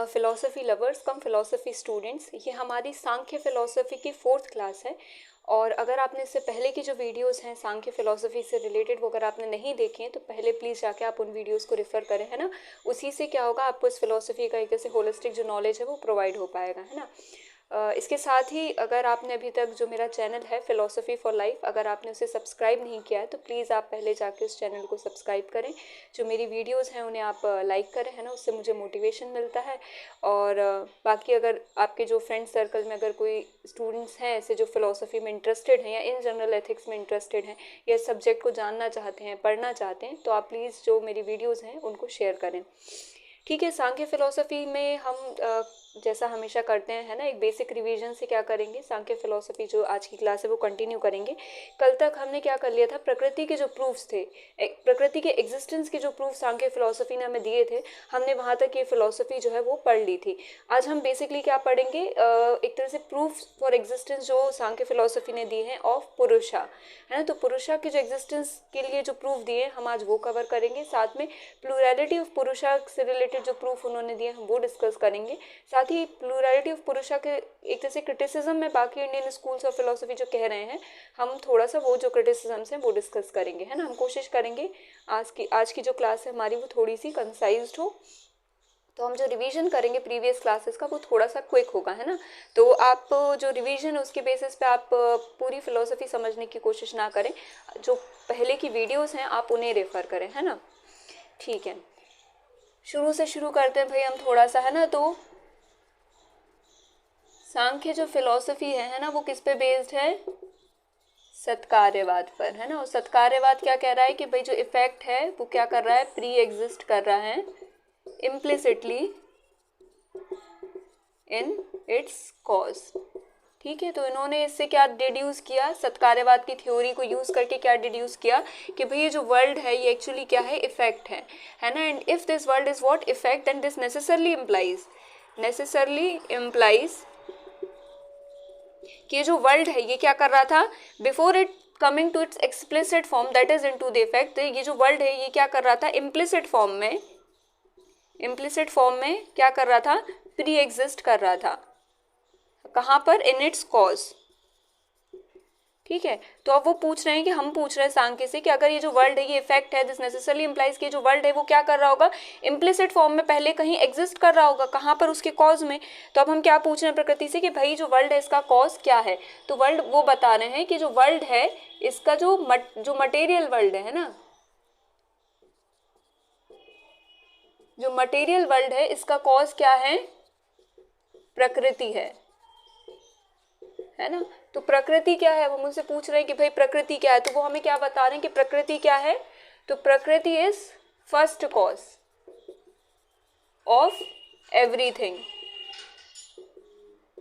Philosophy lovers कम philosophy students, ये हमारी सांख्य philosophy की 4th क्लास है। और अगर आपने इससे पहले की जो वीडियोस हैं सांख्य फ़िलॉसफ़ी से रिलेटेड वो अगर आपने नहीं देखे हैं तो पहले प्लीज़ जाके आप उन वीडियोस को रेफ़र करें, है ना। उसी से क्या होगा, आपको इस फ़िलॉसफ़ी का एक ऐसे होलिस्टिक जो नॉलेज है वो प्रोवाइड हो पाएगा, है ना। इसके साथ ही अगर आपने अभी तक जो मेरा चैनल है फ़िलॉसफ़ी फॉर लाइफ, अगर आपने उसे सब्सक्राइब नहीं किया है तो प्लीज़ आप पहले जाके उस चैनल को सब्सक्राइब करें। जो मेरी वीडियोस हैं उन्हें आप लाइक करें, है ना, उससे मुझे मोटिवेशन मिलता है। और बाकी अगर आपके जो फ्रेंड सर्कल में अगर कोई स्टूडेंट्स हैं ऐसे जो फ़िलॉसफ़ी में इंटरेस्टेड हैं या इन जनरल एथिक्स में इंटरेस्टेड हैं या सब्जेक्ट को जानना चाहते हैं, पढ़ना चाहते हैं, तो आप प्लीज़ जो मेरी वीडियोज़ हैं उनको शेयर करें। ठीक है, सांख्य फ़िलॉसफ़ी में हम जैसा हमेशा करते हैं, है ना, एक बेसिक रिवीजन से क्या करेंगे, सांख्य फ़िलॉसफ़ी जो आज की क्लास है वो कंटिन्यू करेंगे। कल तक हमने क्या कर लिया था, प्रकृति के जो प्रूफ्स थे, प्रकृति के एग्जिस्टेंस के जो प्रूफ सांख्य फ़िलॉसफ़ी ने हमें दिए थे, हमने वहाँ तक ये फ़िलॉसफ़ी जो है वो पढ़ ली थी। आज हम बेसिकली क्या पढ़ेंगे, एक तरह से प्रूफ फॉर एग्जिस्टेंस जो सांख्य फ़िलॉसफ़ी ने दिए हैं ऑफ पुरुषा, है ना। तो पुरुषा के जो एग्जिस्टेंस के लिए जो प्रूफ दिए हैं हम आज वो कवर करेंगे। साथ में प्लूरैलिटी ऑफ पुरुषा से रिलेटेड जो प्रूफ उन्होंने दिए हम वो डिस्कस करेंगे। साथ ही प्लूरैलिटी ऑफ पुरुषा के एक तरह से क्रिटिसिज्म में बाकी इंडियन स्कूल्स ऑफ फिलोसफी जो कह रहे हैं, हम थोड़ा सा वो जो क्रिटिसिज्म्स हैं वो डिस्कस करेंगे, है ना। हम कोशिश करेंगे आज की जो क्लास है हमारी वो थोड़ी सी कंसाइज्ड हो, तो हम जो रिवीजन करेंगे प्रीवियस क्लासेस का वो थोड़ा सा क्विक होगा, है ना। तो आप जो रिवीजन है उसके बेसिस पे आप पूरी फिलोसफी समझने की कोशिश ना करें, जो पहले की वीडियोस हैं आप उन्हें रेफ़र करें, है ना। ठीक है, शुरू से शुरू करते हैं भाई हम थोड़ा सा, है ना। तो सांख्य जो फिलॉसफी है ना, वो किस पे बेस्ड है, सत्कार्यवाद पर, है ना। और सत्कार्यवाद क्या कह रहा है कि भाई जो इफेक्ट है वो क्या कर रहा है, प्री एग्जिस्ट कर रहा है इम्प्लिसिटली इन इट्स कॉज। ठीक है, तो इन्होंने इससे क्या डिड्यूस किया, सत्कार्यवाद की थ्योरी को यूज करके क्या डिड्यूस किया कि भाई ये जो वर्ल्ड है ये एक्चुअली क्या है, इफेक्ट है ना। And if this world is what effect, and this necessarily implies कि ये जो वर्ल्ड है ये क्या कर रहा था, before it coming to its explicit form that is into the effect, ये जो वर्ल्ड है ये क्या कर रहा था, इम्प्लिसिट फॉर्म में क्या कर रहा था, प्री एग्जिस्ट कर रहा था। कहाँ पर, इन इट्स कॉज। ठीक है, तो अब वो पूछ रहे हैं कि हम पूछ रहे हैं सांख्य से कि अगर ये जो वर्ल्ड है ये इफेक्ट है, दिस नेसेसरली इंप्लाइज कि जो वर्ल्ड है वो क्या कर रहा होगा, इम्प्लिसिट फॉर्म में पहले कहीं एग्जिस्ट कर रहा होगा, कहाँ पर, उसके कॉज में। तो अब हम क्या पूछ रहे हैं प्रकृति से कि भाई जो वर्ल्ड है इसका कॉज क्या है। तो वर्ल्ड वो बता रहे हैं कि जो वर्ल्ड है इसका जो मटेरियल वर्ल्ड है ना, जो मटेरियल वर्ल्ड है इसका कॉज क्या है, प्रकृति है ना। तो प्रकृति क्या है, वो मुझसे पूछ रहे हैं कि भाई प्रकृति क्या है, तो वो हमें क्या बता रहे हैं कि प्रकृति क्या है, तो प्रकृति is first cause of everything,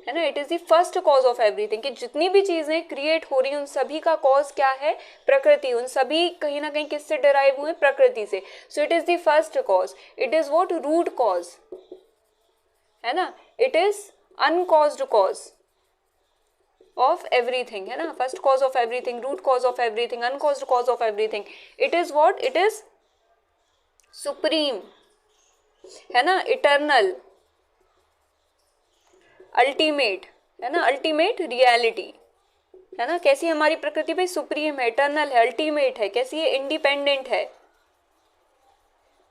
है ना। It is the first cause of everything, कि जितनी भी चीजें क्रिएट हो रही हैं उन सभी का कॉज क्या है, प्रकृति। उन सभी कहीं ना कहीं किससे डिराइव हुए, प्रकृति से। So it is the first cause, it is what, root cause, है ना। It is uncaused cause of everything, है ना। First cause of everything, root cause of everything, uncaused cause of everything. It is what, it is supreme, है ना, eternal, ultimate, है ना, ultimate reality, है ना। कैसी हमारी प्रकृति भाई, सुप्रीम है, इटर्नल है, अल्टीमेट है, कैसी है, इंडिपेंडेंट है,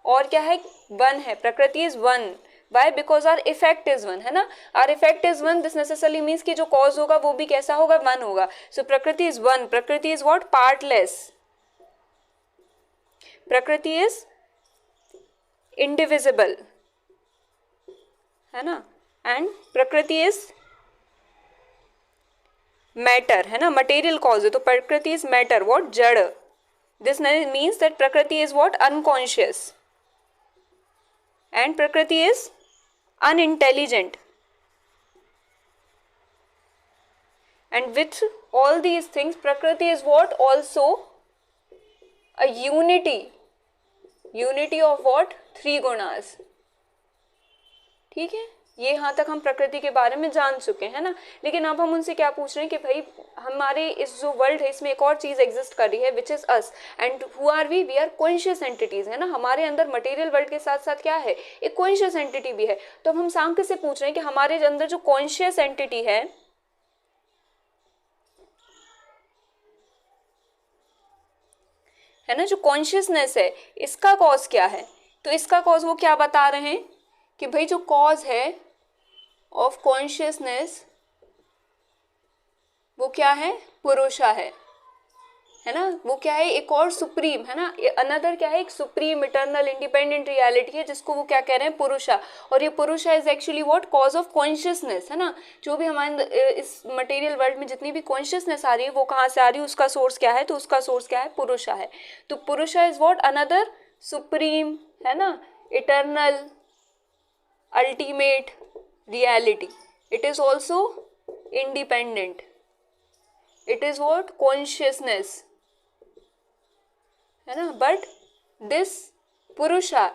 और क्या है, वन है, प्रकृति is one. Why? Because our effect is one, है ना। Our effect is one, this necessarily means कि जो cause होगा वो भी कैसा होगा, one होगा। So प्रकृति is one, प्रकृति is what, partless, प्रकृति is indivisible, है ना। and प्रकृति is matter, है ना, material cause है, तो प्रकृति is matter, what, जड़। This means that प्रकृति is what, unconscious, and प्रकृति is unintelligent, and with all these things prakriti is what, also a unity of what, three gunas। ठीक है, ये यहाँ तक हम प्रकृति के बारे में जान चुके हैं ना। लेकिन अब हम उनसे क्या पूछ रहे हैं कि भाई हमारे इस जो वर्ल्ड है इसमें एक और चीज़ एग्जिस्ट कर रही है which is us, and who are we are conscious entities, है ना। हमारे अंदर मटेरियल वर्ल्ड के साथ साथ क्या है, एक कॉन्शियस एंटिटी भी है। तो हम सांख्य से पूछ रहे हैं कि हमारे अंदर जो कॉन्शियस एंटिटी है ना, जो कॉन्शियसनेस है, इसका कॉज क्या है। तो इसका कॉज वो क्या बता रहे हैं कि भाई जो कॉज है ऑफ कॉन्शियसनेस वो क्या है, पुरुषा है ना। वो क्या है, एक और सुप्रीम, है ना, अनदर क्या है, एक सुप्रीम इटर्नल इंडिपेंडेंट रियलिटी है जिसको वो क्या कह रहे हैं, पुरुषा। और ये पुरुषा is actually what, cause of consciousness, है ना। जो भी हमारे इस मटेरियल वर्ल्ड में जितनी भी कॉन्शियसनेस आ रही है वो कहाँ से आ रही है, उसका सोर्स क्या है, तो उसका सोर्स क्या है, पुरुषा है। तो पुरुषा इज व्हाट, अनदर सुप्रीम, है ना, eternal ultimate reality. It is also independent, it is what, consciousness, है ना। बट दिस पुरुषा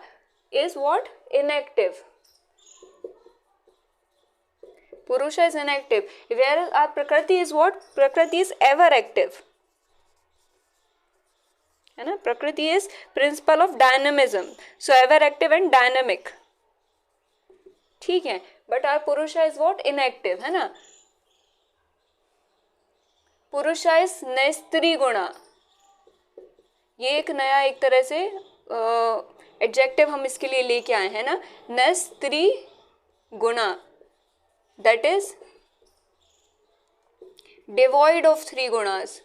इज व्हाट, इनएक्टिव। पुरुषा इज इनएक्टिव, whereas our प्रकृति इज व्हाट, प्रकृति इज एवर एक्टिव, है ना। प्रकृति is principle of dynamism, so ever active and dynamic, ठीक है। बट आर पुरुषा इज व्हाट, इनएक्टिव, है ना। पुरुषा इज नैस्त्री गुणा, ये एक नया एक तरह से एडजेक्टिव हम इसके लिए लेके आए हैं ना, नैस्त्री गुणा, that is divide of three gunas.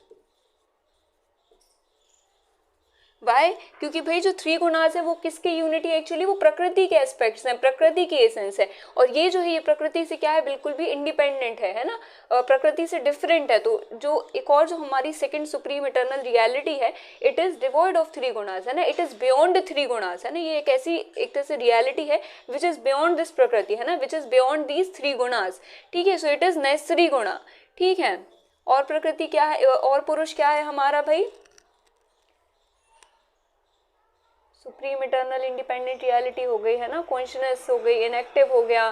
Why, क्योंकि भाई जो थ्री गुणास है वो किसके यूनिटी है, एक्चुअली वो प्रकृति के एस्पेक्ट्स हैं, प्रकृति की एसेंस है। और ये जो है ये प्रकृति से क्या है, बिल्कुल भी इंडिपेंडेंट है ना, प्रकृति से डिफरेंट है। तो जो एक और जो हमारी सेकंड सुप्रीम इटर्नल रियलिटी है, it is divide of three gunas, है ना, it is beyond three gunas, है ना। ये एक ऐसी एक तरह से रियलिटी है विच इज बियॉन्ड दिस प्रकृति, है ना, which is beyond these three gunas, ठीक है। सो इट इज नैसरी गुणा, ठीक है। और प्रकृति क्या है, और पुरुष क्या है हमारा भाई, सुप्रीम इटर्नल इंडिपेंडेंट रियलिटी हो गई, है ना, कॉन्शियसनेस हो गई, इनएक्टिव हो गया,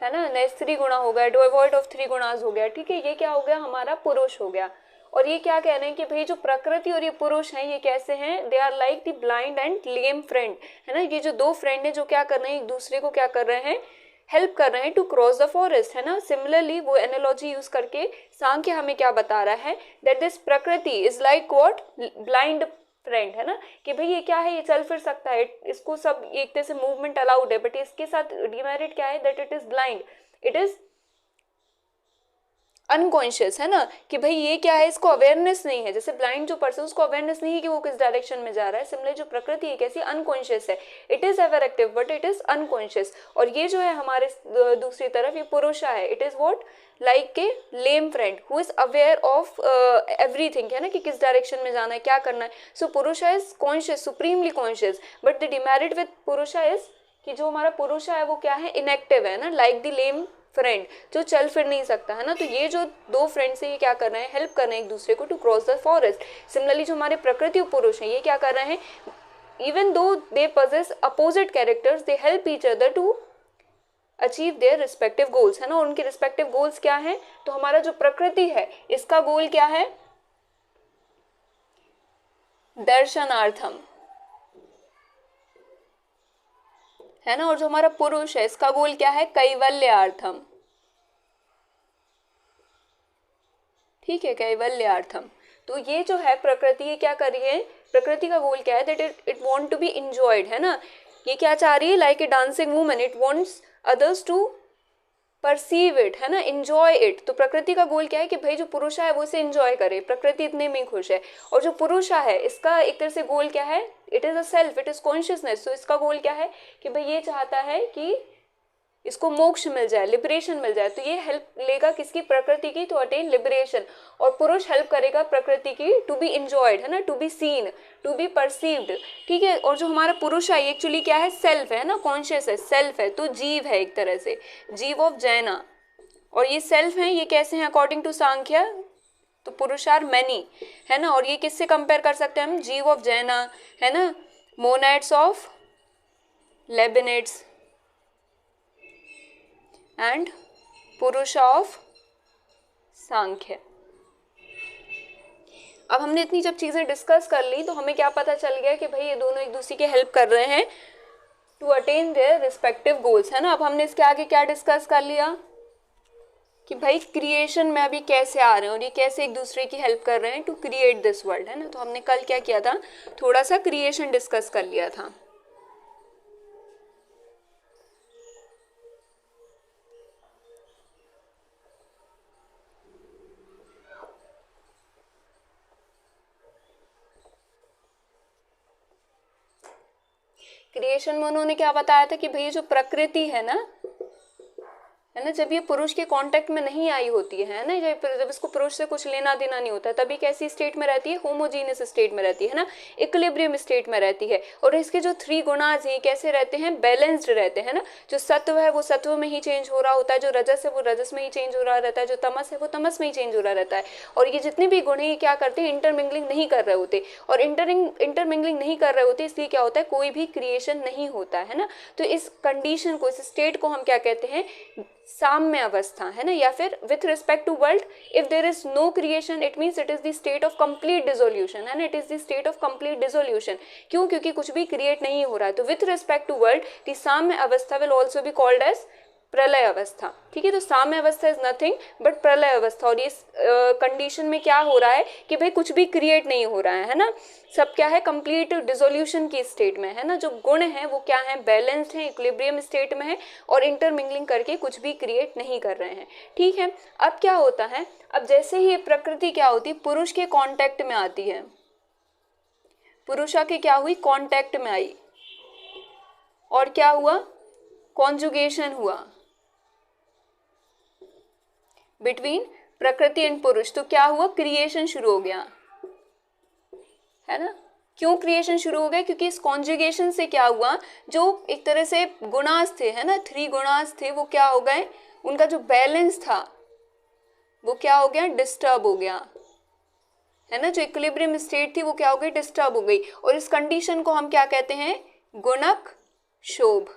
है ना, नैस्त्री गुणा हो गया, डिवॉइड ऑफ थ्री गुणास हो गया, ठीक है। ये क्या हो गया, हमारा पुरुष हो गया। और ये क्या कह रहे हैं कि भाई जो प्रकृति और ये पुरुष हैं ये कैसे हैं, they are like the blind and lame friend, है ना। ये जो दो फ्रेंड हैं जो क्या कर रहे हैं, एक दूसरे को क्या कर रहे हैं, हेल्प कर रहे हैं टू क्रॉस द फॉरेस्ट, है ना। सिमिलरली वो एनालॉजी यूज करके सांख्य हमें क्या बता रहा है, दैट दिस प्रकृति is like what, blind friend, है ना, कि भाई ये क्या है, ये चल फिर सकता है, इसको सब एक तरह से मूवमेंट अलाउड है, बट इसके साथ डिमेरिट क्या है, that it is blind, it is unconscious, है ना, कि भाई ये क्या है, इसको अवेयरनेस नहीं है। जैसे ब्लाइंड जो पर्सन उसको अवेयरनेस नहीं है कि वो किस डायरेक्शन में जा रहा है, सिमिलर जो प्रकृति है कैसी, अनकॉन्शियस है, it is ever active but it is unconscious. और ये जो है हमारे दूसरी तरफ ये पुरुषा है, इट इज व्हाट, लाइक के lame friend who is aware of everything, है ना, कि किस डायरेक्शन में जाना है, क्या करना है। सो पुरुषा is conscious, supremely conscious, but the demerit with पुरुषा इज कि जो हमारा पुरुषा है वो क्या है, इनएक्टिव है ना, लाइक द लेम फ्रेंड, जो चल फिर नहीं सकता, है ना। तो ये जो दो फ्रेंड्स है ये क्या कर रहे हैं, हेल्प कर रहे हैं एक दूसरे को to cross the forest. Similarly जो हमारे प्रकृति और पुरुष हैं ये क्या कर रहे हैं, even though they possess opposite characters, they help each other to achieve their respective goals, है ना। उनके रिस्पेक्टिव गोल्स क्या हैं, तो हमारा जो प्रकृति है इसका गोल क्या है, दर्शनार्थम, है ना। और जो हमारा पुरुष है इसका गोल क्या है, कैवल्यार्थम, ठीक है, कैवल्यार्थम। तो ये जो है प्रकृति ये क्या कर रही है, प्रकृति का गोल क्या है, that it want to be enjoyed, है ना। ये क्या चाह रही है, like a dancing woman it wants others to perceive it, है ना, एंजॉय इट। तो प्रकृति का गोल क्या है कि भाई जो पुरुषा है वो इसे एंजॉय करे, प्रकृति इतने में खुश है। और जो पुरुषा है इसका एक तरह से गोल क्या है, it is a self, it is consciousness. तो इसका गोल क्या है कि भाई ये चाहता है कि इसको मोक्ष मिल जाए, लिबरेशन मिल जाए। तो ये हेल्प लेगा किसकी, प्रकृति की, टू अटेन लिबरेशन। और पुरुष हेल्प करेगा प्रकृति की टू बी इंजॉयड, है ना, to be seen, to be perceived, ठीक है। और जो हमारा पुरुष है ये एक्चुअली क्या है, सेल्फ है ना, कॉन्शियस है, सेल्फ है, तो जीव है एक तरह से, जीव ऑफ जैना। और ये सेल्फ है, ये कैसे हैं अकॉर्डिंग टू सांख्य, तो पुरुष आर मैनी, है ना। और ये किससे कंपेयर कर सकते हैं हम, जीव ऑफ जैना, है ना, मोनैड्स ऑफ लेबिनिड्स, एंड पुरुषा ऑफ सांख्य। अब हमने इतनी जब चीजें डिस्कस कर ली तो हमें क्या पता चल गया कि भाई ये दोनों एक दूसरे की हेल्प कर रहे हैं to attain their respective goals, है ना। अब हमने इसके आगे क्या डिस्कस कर लिया कि भाई क्रिएशन में अभी कैसे आ रहे हैं और ये कैसे एक दूसरे की हेल्प कर रहे हैं टू क्रिएट दिस वर्ल्ड, है ना। तो हमने कल क्या किया था, थोड़ा सा क्रिएशन डिस्कस कर लिया था। क्रिएशन में उन्होंने क्या बताया था कि भाई जो प्रकृति है ना, जब ये पुरुष के कांटेक्ट में नहीं आई होती है ना, जब इसको पुरुष से कुछ लेना देना नहीं होता, तभी कैसी स्टेट में रहती है, होमोजीनियस स्टेट में रहती है ना, इक्विलिब्रियम स्टेट में रहती है। और इसके जो 3 गुणाज हैं कैसे रहते हैं, बैलेंस्ड रहते हैं ना। जो सत्व है वो सत्व में ही चेंज हो रहा होता है, जो रजस है वो रजस में ही चेंज हो रहा रहता है, जो तमस है वो तमस में ही चेंज हो रहा रहता है। और ये जितने भी गुण हैं ये क्या करते हैं, इंटरमिंगलिंग नहीं कर रहे होते। और इंटरमिंगलिंग नहीं कर रहे होते इसलिए क्या होता है, कोई भी क्रिएशन नहीं होता है ना। तो इस कंडीशन को, इस स्टेट को हम क्या कहते हैं, साम्य अवस्था, है ना। या फिर with respect to world if there is no creation it means it is the state of complete dissolution, है ना। It is the state of complete dissolution. क्यों? क्योंकि कुछ भी क्रिएट नहीं हो रहा है। तो with respect to world the साम्य अवस्था will also be called as प्रलय अवस्था, ठीक है। तो साम्य अवस्था इज नथिंग बट प्रलय अवस्था। और इस कंडीशन में क्या हो रहा है कि भाई कुछ भी क्रिएट नहीं हो रहा है ना, सब क्या है, कंप्लीट डिसोल्यूशन की स्टेट में, है ना। जो गुण है वो क्या है, बैलेंस्ड है, इक्विलिब्रियम स्टेट में है और इंटरमिंगलिंग करके कुछ भी क्रिएट नहीं कर रहे हैं, ठीक है। अब क्या होता है, अब जैसे ही प्रकृति क्या होती है, पुरुष के कांटेक्ट में आती है, पुरुषा के क्या हुई, कांटेक्ट में आई, और क्या हुआ, कॉन्जुगेशन हुआ बिटवीन प्रकृति एंड पुरुष। तो क्या हुआ, क्रिएशन शुरू हो गया, है ना। क्यों क्रिएशन शुरू हो गया, क्योंकि इस कॉन्जुगेशन से क्या हुआ, जो एक तरह से गुणास थे, है ना, 3 गुणास थे, वो क्या हो गए, उनका जो बैलेंस था वो क्या हो गया, डिस्टर्ब हो गया, है ना। जो इक्विलिब्रियम स्टेट थी वो क्या हो गई, डिस्टर्ब हो गई। और इस कंडीशन को हम क्या कहते हैं, गुणक शोभ,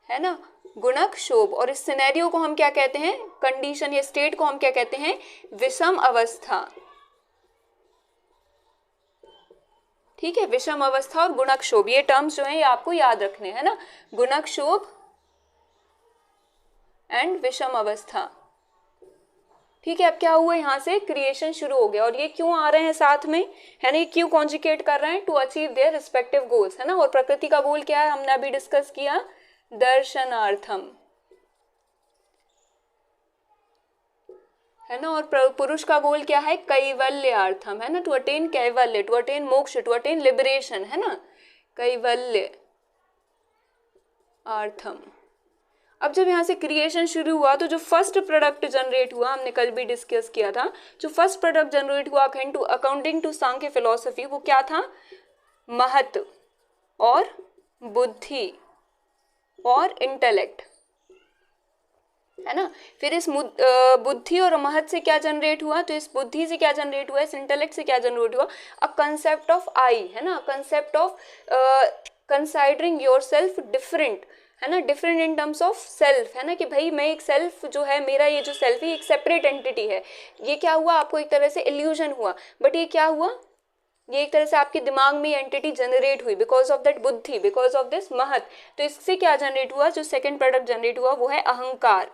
है ना, गुणक शोभ। और इस सिनेरियो को हम क्या कहते हैं, कंडीशन या स्टेट को हम क्या कहते हैं, विषम अवस्था, ठीक है। विषम अवस्था और गुणक शोभ, ये टर्म्स जो है ये आपको याद रखने हैं ना, गुणक शोभ एंड विषम अवस्था, ठीक है। अब क्या हुआ, यहाँ से क्रिएशन शुरू हो गया। और ये क्यों आ रहे हैं साथ में, है ना, ये क्यों कॉन्जुगेट कर रहे हैं, to achieve their respective goals, है ना। और प्रकृति का गोल क्या है, हमने अभी डिस्कस किया, दर्शनार्थम, है ना। और पुरुष का गोल क्या है, कैवल्यार्थम, है ना, to attain Kaivalya, to attain moksha, to attain liberation, है ना, कैवल्य अर्थम। अब जब यहाँ से क्रिएशन शुरू हुआ तो जो फर्स्ट प्रोडक्ट जनरेट हुआ, हमने कल भी डिस्कस किया था, जो फर्स्ट प्रोडक्ट जनरेट हुआ अकॉर्डिंग टू सांख्य फिलोसफी, वो क्या था, महत्व और बुद्धि और इंटेलेक्ट, है ना। फिर इस बुद्धि और महत्व से क्या जनरेट हुआ, तो इस बुद्धि से क्या जनरेट हुआ, इस इंटेलेक्ट से क्या जनरेट हुआ, अ कंसेप्ट ऑफ आई, है ना, concept of considering yourself different, है ना, different in terms of self, है ना, कि भाई मैं एक सेल्फ जो है, मेरा ये जो सेल्फ है एक सेपरेट एंटिटी है। ये क्या हुआ, आपको एक तरह से इल्यूजन हुआ, बट ये क्या हुआ, ये एक तरह से आपके दिमाग में एंटिटी जनरेट हुई बिकॉज ऑफ दैट बुद्धि, बिकॉज ऑफ दिस महत्व। तो इससे क्या जनरेट हुआ, जो सेकंड प्रोडक्ट जनरेट हुआ वो है अहंकार,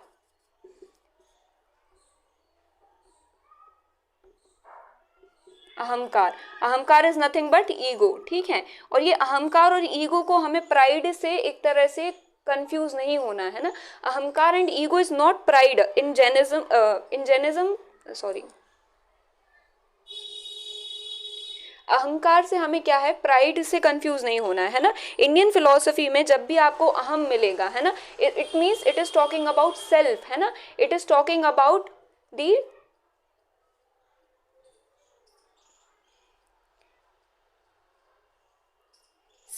अहंकार। अहंकार इज नथिंग बट ईगो, ठीक है। और ये अहंकार और ईगो को हमें प्राइड से एक तरह से कंफ्यूज नहीं होना है ना। अहंकार and ego is not pride in Jainism, sorry, अहंकार से हमें क्या है, प्राइड से कंफ्यूज नहीं होना है ना। इंडियन फिलोसफी में जब भी आपको अहम मिलेगा, है ना, it means it is talking about self, है ना, it is talking about the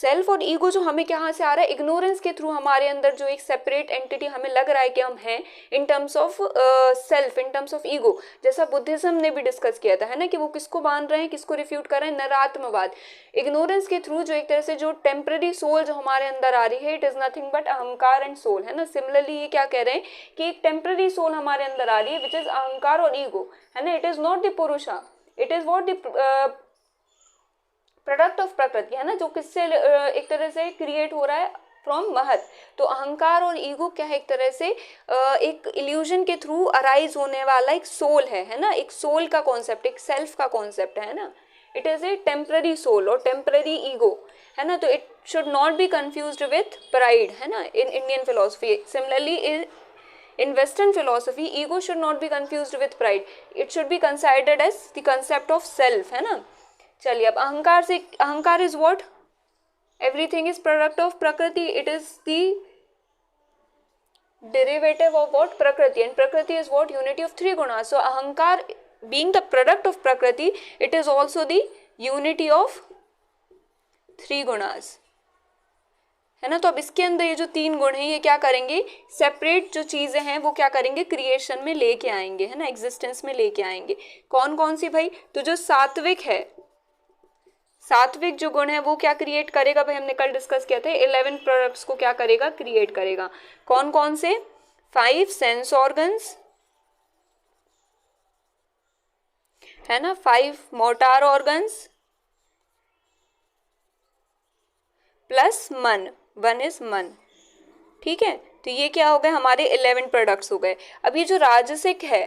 self और ईगो जो हमें कहाँ से आ रहा है, इग्नोरेंस के थ्रू हमारे अंदर जो एक सेपरेट एंटिटी हमें लग रहा है कि हम हैं इन terms of self, in terms of ego, जैसा बुद्धिज्म ने भी डिस्कस किया था, है ना, कि वो किसको मान रहे हैं, किसको रिफ्यूट कर रहे हैं, नरात्मवाद। इग्नोरेंस के थ्रू जो एक तरह से जो टेम्पररी सोल जो हमारे अंदर आ रही है, इट इज नथिंग बट अहंकार एंड सोल, है ना। सिमिलरली ये क्या कह रहे हैं कि एक टेम्पररी सोल हमारे अंदर आ रही है विच इज अहंकार और ईगो, है ना। इट इज नॉट द पुरुषा, it is what the product of प्रकृति, है ना, जो किससे एक तरह से क्रिएट हो रहा है, फ्रॉम महत। तो अहंकार और ईगो क्या है, एक तरह से एक इल्यूजन के थ्रू अराइज होने वाला एक सोल है ना, एक सोल का कॉन्सेप्ट, एक सेल्फ का कॉन्सेप्ट है ना। It is a temporary soul और टेम्पररी ईगो, है ना। तो it should not be confused with pride, है ना, in Indian philosophy. Similarly in western philosophy ego should not be confused with pride, it should be considered as the concept of self, है ना। चलिए अब अहंकार से, ahankar is what, everything is product of prakriti, it is the derivative of what, prakriti, and prakriti is what, unity of three guna. So अहंकार being the product of prakriti, it is also the unity of three gunas, है ना। तो अब इसके अंदर ये जो तीन गुण हैं ये क्या करेंगे, सेपरेट जो चीजें हैं वो क्या करेंगे, क्रिएशन में लेके आएंगे, है ना, एग्जिस्टेंस में लेके आएंगे। कौन कौन सी भाई, तो जो सात्विक है, सात्विक जो गुण है वो क्या क्रिएट करेगा भाई, हमने कल डिस्कस किया था, 11 प्रोडक्ट्स को क्या करेगा, क्रिएट करेगा। कौन कौन से, 5 सेंस ऑर्गन्स, है ना, 5 मोटार ऑर्गन्स प्लस मन, 1 इज मन, ठीक है। तो ये क्या हो गए, हमारे 11 प्रोडक्ट्स हो गए। अब ये जो राजसिक है,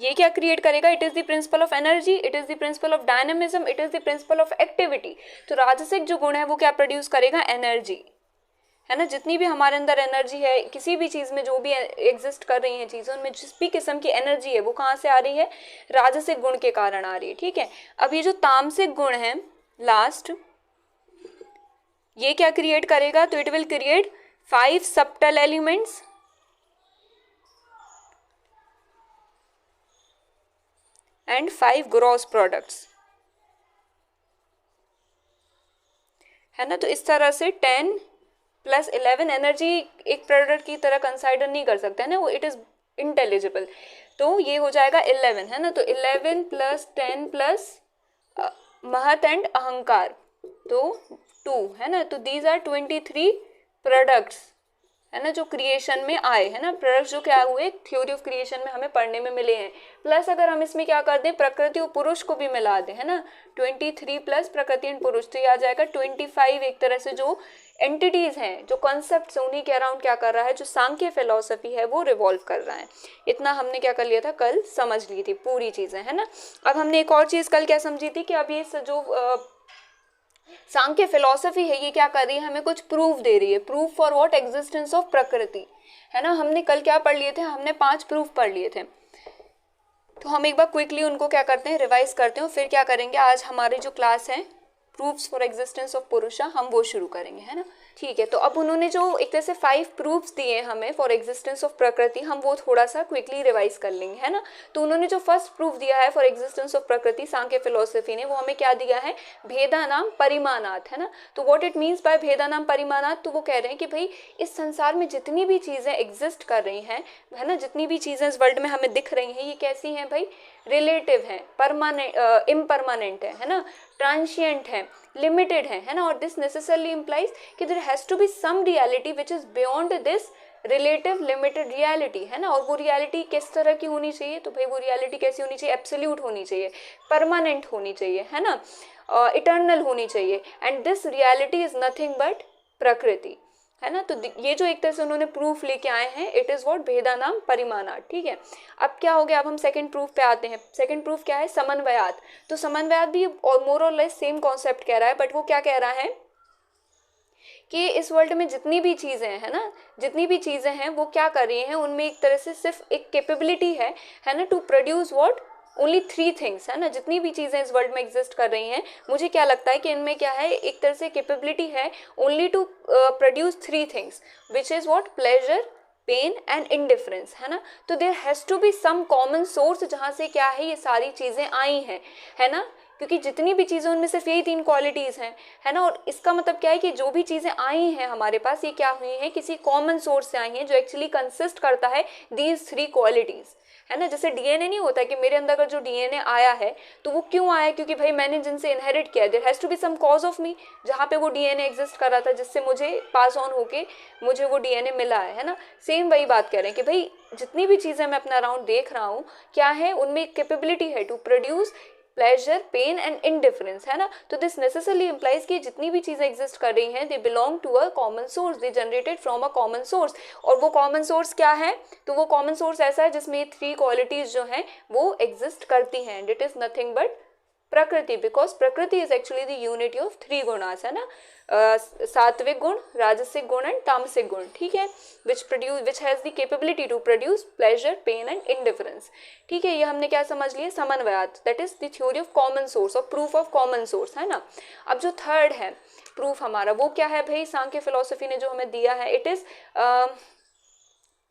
ये क्या क्रिएट करेगा, it is the principle of energy, it is the principle of dynamism, it is the principle of activity. तो राजसिक जो गुण है वो क्या प्रोड्यूस करेगा, एनर्जी, है ना। जितनी भी हमारे अंदर एनर्जी है, किसी भी चीज में जो भी एग्जिस्ट कर रही है चीजें, उनमें जिस भी किस्म की एनर्जी है वो कहाँ से आ रही है, राजसिक गुण के कारण आ रही है, ठीक है। अब ये जो तामसिक गुण है लास्ट, ये क्या क्रिएट करेगा, तो it will create 5 subtle elements and 5 gross products, है ना। तो इस तरह से 10 प्लस 11 एनर्जी एक प्रोडक्ट की तरह कंसाइडर नहीं कर सकते, है ना, वो इट इज इंटेलिजिबल। तो ये हो जाएगा 11, है ना। तो 11 प्लस 10 प्लस महत एंड अहंकार, तो 2, है ना। तो दीज आर 23 प्रोडक्ट्स, है ना, जो क्रिएशन में आए, है ना। प्रोडक्ट्स जो क्या हुए, थ्योरी ऑफ क्रिएशन में हमें पढ़ने में मिले हैं। प्लस अगर हम इसमें क्या कर दें, प्रकृति और पुरुष को भी मिला दें, है ना, 23 प्लस प्रकृति एंड पुरुष, तो ये आ जाएगा 25। एक तरह से जो एंटिटीज हैं, जो कॉन्सेप्ट्स, उन्हीं के अराउंड क्या कर रहा है, जो सांख्य फिलोसफी है वो रिवॉल्व कर रहा है। इतना हमने क्या कर लिया था, कल समझ ली थी पूरी चीजें, है ना। अब हमने एक और चीज कल क्या समझी थी, कि अब ये जो सांख्य फिलोसफी है ये क्या कर रही है, हमें कुछ प्रूफ दे रही है। Proof for what, existence of प्रकृति, है ना। हमने कल क्या पढ़ लिए थे, हमने 5 प्रूफ पढ़ लिए थे। तो हम एक बार क्विकली उनको क्या करते हैं, रिवाइज करते हैं, फिर क्या करेंगे, आज हमारी जो क्लास है प्रूफ्स फॉर एग्जिस्टेंस ऑफ पुरुषा, हम वो शुरू करेंगे, है ना। ठीक है, तो अब उन्होंने जो एक तरह से 5 प्रूफ्स दिए हमें फॉर एग्जिस्टेंस ऑफ प्रकृति, हम वो थोड़ा सा क्विकली रिवाइज कर लेंगे, है ना। तो उन्होंने जो फर्स्ट प्रूफ दिया है फॉर एग्जिस्टेंस ऑफ प्रकृति, सांख्य फिलोसफी ने, वो हमें क्या दिया है, भेदा नाम परिमाणात, है ना। तो व्हाट इट मीन्स बाय भेदा नाम परिमाणात, तो वो कह रहे हैं कि भाई इस संसार में जितनी भी चीजें एग्जिस्ट कर रही हैं, है ना, जितनी भी चीजें इस वर्ल्ड में हमें दिख रही हैं, ये कैसी हैं भाई, रिलेटिव है, परमानेंट, इम्परमानेंट है ना, ट्रांशिएंट है, लिमिटेड है ना। और दिस नेसेसरली इंप्लाइज कि there has to be some reality which is beyond this relative limited reality, है ना। और वो रियलिटी किस तरह की होनी चाहिए, तो भाई वो रियलिटी कैसी होनी चाहिए, एब्सोल्यूट होनी चाहिए, परमानेंट होनी चाहिए, है ना, इटर्नल होनी चाहिए। And this reality is nothing but प्रकृति, है ना। तो ये जो एक तरह से उन्होंने प्रूफ लेके आए हैं, इट इज व्हाट, भेदा नाम परिमाणात, ठीक है। अब क्या हो गया, अब हम सेकंड प्रूफ पे आते हैं। सेकंड प्रूफ क्या है, समन्वयात। तो समन्वयात भी और मोर और लेस सेम कॉन्सेप्ट कह रहा है, बट वो क्या कह रहा है कि इस वर्ल्ड में जितनी भी चीजें हैं, है ना, जितनी भी चीजें हैं वो क्या कर रही हैं, उनमें एक तरह से सिर्फ एक कैपेबिलिटी है ना, to produce what, only 3 things, है ना। जितनी भी चीजें इस वर्ल्ड में एग्जिस्ट कर रही हैं, मुझे क्या लगता है कि इनमें क्या है, एक तरह से कैपेबिलिटी है only to produce 3 things, which is what, pleasure, pain and indifference, है ना। तो there has to be some common source जहाँ से क्या है ये सारी चीजें आई हैं, है ना, क्योंकि जितनी भी चीजें उनमें सिर्फ यही 3 क्वालिटीज हैं, है ना। और इसका मतलब क्या है कि जो भी चीजें आई हैं हमारे पास ये क्या हुई हैं, किसी कॉमन सोर्स से आई हैं जो एक्चुअली कंसिस्ट करता है दीज 3 क्वालिटीज, है ना। जैसे डीएनए नहीं होता कि मेरे अंदर अगर जो डीएनए आया है तो वो क्यों आया, क्योंकि भाई मैंने जिनसे इनहेरिट किया, there has to be some cause of me, जहाँ पे वो डीएनए एग्जिस्ट कर रहा था जिससे मुझे पास ऑन होके मुझे वो डीएनए मिला है ना। सेम वही बात कह रहे हैं कि भाई जितनी भी चीजें मैं अपना अराउंड देख रहा हूँ क्या है, उनमें कैपेबिलिटी है to produce pleasure, pain and indifference, है ना। तो दिस नेसेसरली इंप्लाइज कि जितनी भी चीजें एग्जिस्ट कर रही हैं they belong to a common source, they generated from a common source. और वो कॉमन सोर्स क्या है, तो वो कॉमन सोर्स ऐसा है जिसमें 3 क्वालिटीज जो हैं वो एग्जिस्ट करती हैं, and it is nothing but प्रकृति, बिकॉज प्रकृति is actually the unity of 3 gunas, है ना, सात्विक गुण, राजसिक गुण एंड तामसिक गुण, ठीक है, which has the capability to produce pleasure, pain and indifference, ठीक है। ये हमने क्या समझ लिया, समन्वयात, that is the theory of common source और प्रूफ ऑफ कॉमन सोर्स, है ना। अब जो थर्ड है प्रूफ हमारा वो क्या है भाई, सांख्य फिलोसफी ने जो हमें दिया है, इट इज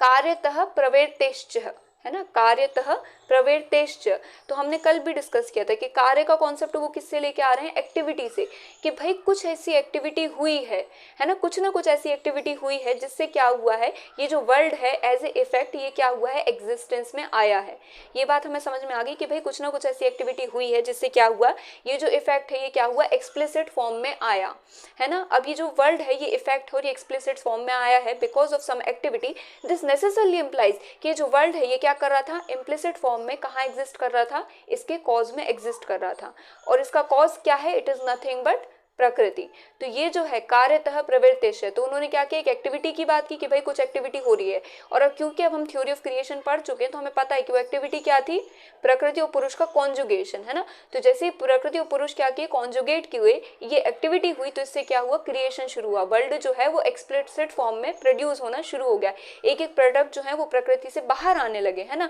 कार्यतः प्रवृत्तिश्च, है ना, कार्यतः प्रवृत्तिश्च। तो हमने कल भी डिस्कस किया था कि कार्य का कॉन्सेप्ट वो किससे लेके आ रहे हैं, एक्टिविटी से, कि भाई कुछ ऐसी एक्टिविटी हुई है ना, कुछ ना कुछ ऐसी एक्टिविटी हुई है जिससे क्या हुआ है, ये जो वर्ल्ड है एज ए इफेक्ट ये क्या हुआ है, एग्जिस्टेंस में आया है। ये बात हमें समझ में आ गई कि भाई कुछ ना कुछ ऐसी एक्टिविटी हुई है जिससे क्या हुआ, ये जो इफेक्ट है ये क्या हुआ, एक्सप्लिसिट फॉर्म में आया, है ना। अब ये जो वर्ल्ड है ये इफेक्ट और ये एक्सप्लिसिट फॉर्म में आया है because of some activity, this necessarily implies कि जो वर्ल्ड है ये क्या कर रहा था, इम्प्लिसिट फॉर्म में कहाँ एग्जिस्ट कर रहा था, इसके कॉज में एग्जिस्ट कर रहा था, और इसका कॉज क्या है, इट इज नथिंग बट प्रकृति। तो ये जो है कार्यतः प्रवृत्तिश है, तो उन्होंने क्या किया, एक एक्टिविटी की बात की कि भाई कुछ एक्टिविटी हो रही है, और अब क्योंकि अब हम थ्योरी ऑफ क्रिएशन पढ़ चुके हैं तो हमें पता है कि वो एक्टिविटी क्या थी, प्रकृति और पुरुष का कॉन्जुगेशन, है ना। तो जैसे प्रकृति और पुरुष क्या किए, कॉन्जुगेट किए, ये एक्टिविटी हुई, तो इससे क्या हुआ, क्रिएशन शुरू हुआ, वर्ल्ड जो है वो एक्सप्लिसिट फॉर्म में प्रोड्यूस होना शुरू हो गया, एक एक प्रोडक्ट जो है वो प्रकृति से बाहर आने लगे, है ना।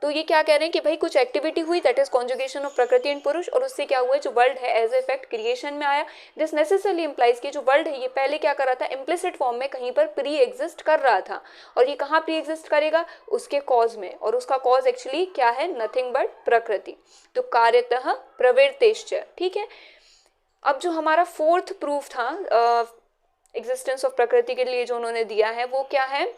तो ये क्या कह रहे हैं कि भाई कुछ एक्टिविटी हुई, दैट इज कॉन्जुगेशन ऑफ प्रकृति एंड पुरुष, और उससे क्या हुआ, जो वर्ल्ड है एज इफेक्ट क्रिएशन में आया। दिस नेसेसरली इंप्लाइज कि जो वर्ल्ड है ये पहले क्या कर रहा था, इम्प्लिसिट फॉर्म में कहीं पर प्री एग्जिस्ट कर रहा था, और ये कहाँ प्री एग्जिस्ट करेगा, उसके कॉज में, और उसका कॉज एक्चुअली क्या है, नथिंग बट प्रकृति। तो कार्यतः प्रवृत्तिश्च, ठीक है। अब जो हमारा फोर्थ प्रूफ था एग्जिस्टेंस ऑफ प्रकृति के लिए जो उन्होंने दिया है वो क्या है,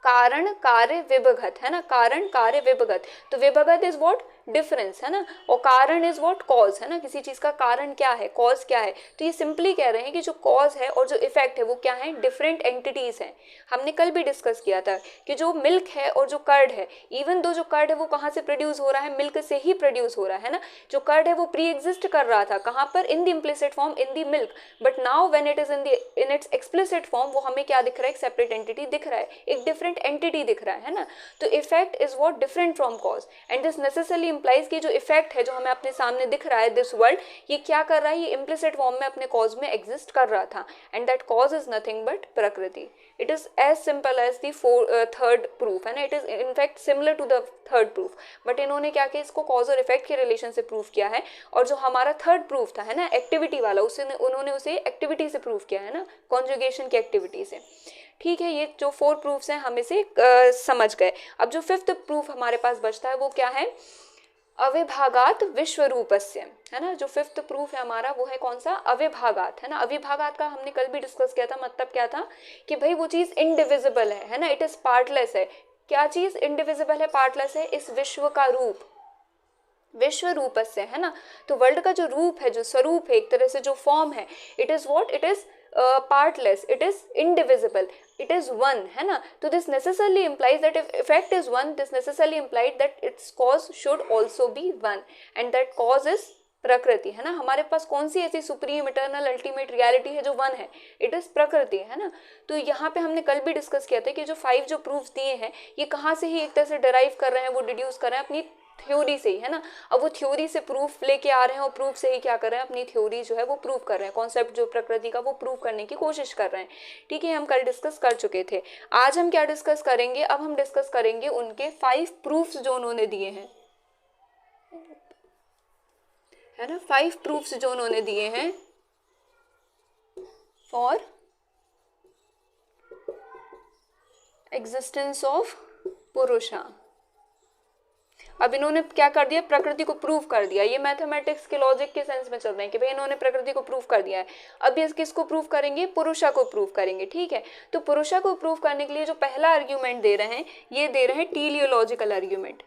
कारण कार्य विभगत, है ना, कारण कार्य विभगत। तो विभगत इज व्हाट, डिफरेंस, है ना, और कारण इज व्हाट, कॉज, है ना, किसी चीज का कारण क्या है, कॉज क्या है। तो ये सिंपली कह रहे हैं कि जो कॉज है और जो इफेक्ट है वो क्या है, डिफरेंट एंटिटीज हैं। हमने कल भी डिस्कस किया था कि जो मिल्क है और जो कर्ड है, इवन दो जो कर्ड है वो कहाँ से प्रोड्यूस हो रहा है, मिल्क से ही प्रोड्यूस हो रहा है ना। जो कर्ड है वो प्री एग्जिस्ट कर रहा था कहाँ पर, in the implicit form, in the milk, but now when it is in its explicit form वो हमें क्या दिख रहा है, एक सेपरेट एंटिटी दिख रहा है, एक डिफरेंट एंटिटी दिख रहा है ना। तो effect is what, different from cause, and this necessarily implies कि जो इफेक्ट है जो हमें अपने सामने दिख रहा है, दिस वर्ल्ड, ये क्या कर रहा है, ये इम्प्लिसिट फॉर्म में अपने कॉज में एग्जिस्ट कर रहा था, and that cause is nothing but prakriti. It is as simple as the third proof, है ना, it is in fact similar to the third proof, but इन्होंने क्या किया, इसको कॉज और इफेक्ट के रिलेशन से प्रूफ किया है, और जो हमारा थर्ड प्रूफ था, है ना, एक्टिविटी वाला, उसे उन्होंने उसे एक्टिविटी से प्रूफ किया, है ना, कॉन्जुगेशन की एक्टिविटी से, ठीक है। ये जो 4 प्रूफ्स हैं हम इसे समझ गए। अब जो 5th प्रूफ हमारे पास बचता है वो क्या है, अविभागात विश्वरूपस्य, है ना। जो 5th प्रूफ है हमारा वो है कौन सा, अविभागात, है ना। अविभागात का हमने कल भी डिस्कस किया था, मतलब क्या था कि भाई वो चीज इनडिविजिबल है ना, इट इज पार्टलेस है। क्या चीज इनडिविजिबल है, पार्टलेस है, इस विश्व का रूप, विश्व रूपस्य, है ना। तो वर्ल्ड का जो रूप है, जो स्वरूप है, एक तरह से जो फॉर्म है, it is what, it is partless, it is indivisible, it is one, है ना। तो this necessarily implies that if effect is one, this necessarily implied that its cause should also be one, and that cause is प्रकृति, है ना। हमारे पास कौन सी ऐसी supreme eternal ultimate reality है जो वन है, इट इज प्रकृति, है ना। तो यहाँ पे हमने कल भी डिस्कस किया था कि जो 5 जो प्रूफ दिए हैं ये कहाँ से ही एक तरह से डराइव कर रहे हैं, वो डिड्यूस कर रहे हैं अपनी थ्योरी से ही, है ना। अब वो थ्योरी से प्रूफ लेके आ रहे हैं और प्रूफ से ही क्या कर रहे हैं, अपनी थ्योरी जो है वो प्रूफ कर रहे हैं, कॉन्सेप्ट जो प्रकृति का वो प्रूफ करने की कोशिश कर रहे हैं, ठीक है। हम कल डिस्कस कर चुके थे। आज हम क्या डिस्कस करेंगे, अब हम डिस्कस करेंगे उनके 5 प्रूफ्स जो उन्होंने दिए हैं, है ना, 5 प्रूफ्स जो उन्होंने दिए हैं फॉर एग्जिस्टेंस ऑफ पुरुषा। अब इन्होंने क्या कर दिया, प्रकृति को प्रूव कर दिया। ये मैथमेटिक्स के लॉजिक के सेंस में चल रहे हैं कि भाई इन्होंने प्रकृति को प्रूव कर दिया है। अब ये किसको प्रूव करेंगे, पुरुषा को प्रूव करेंगे, ठीक है। तो पुरुषा को प्रूव करने के लिए जो पहला आर्ग्यूमेंट दे रहे हैं, ये दे रहे हैं टीलियोलॉजिकल आर्ग्यूमेंट।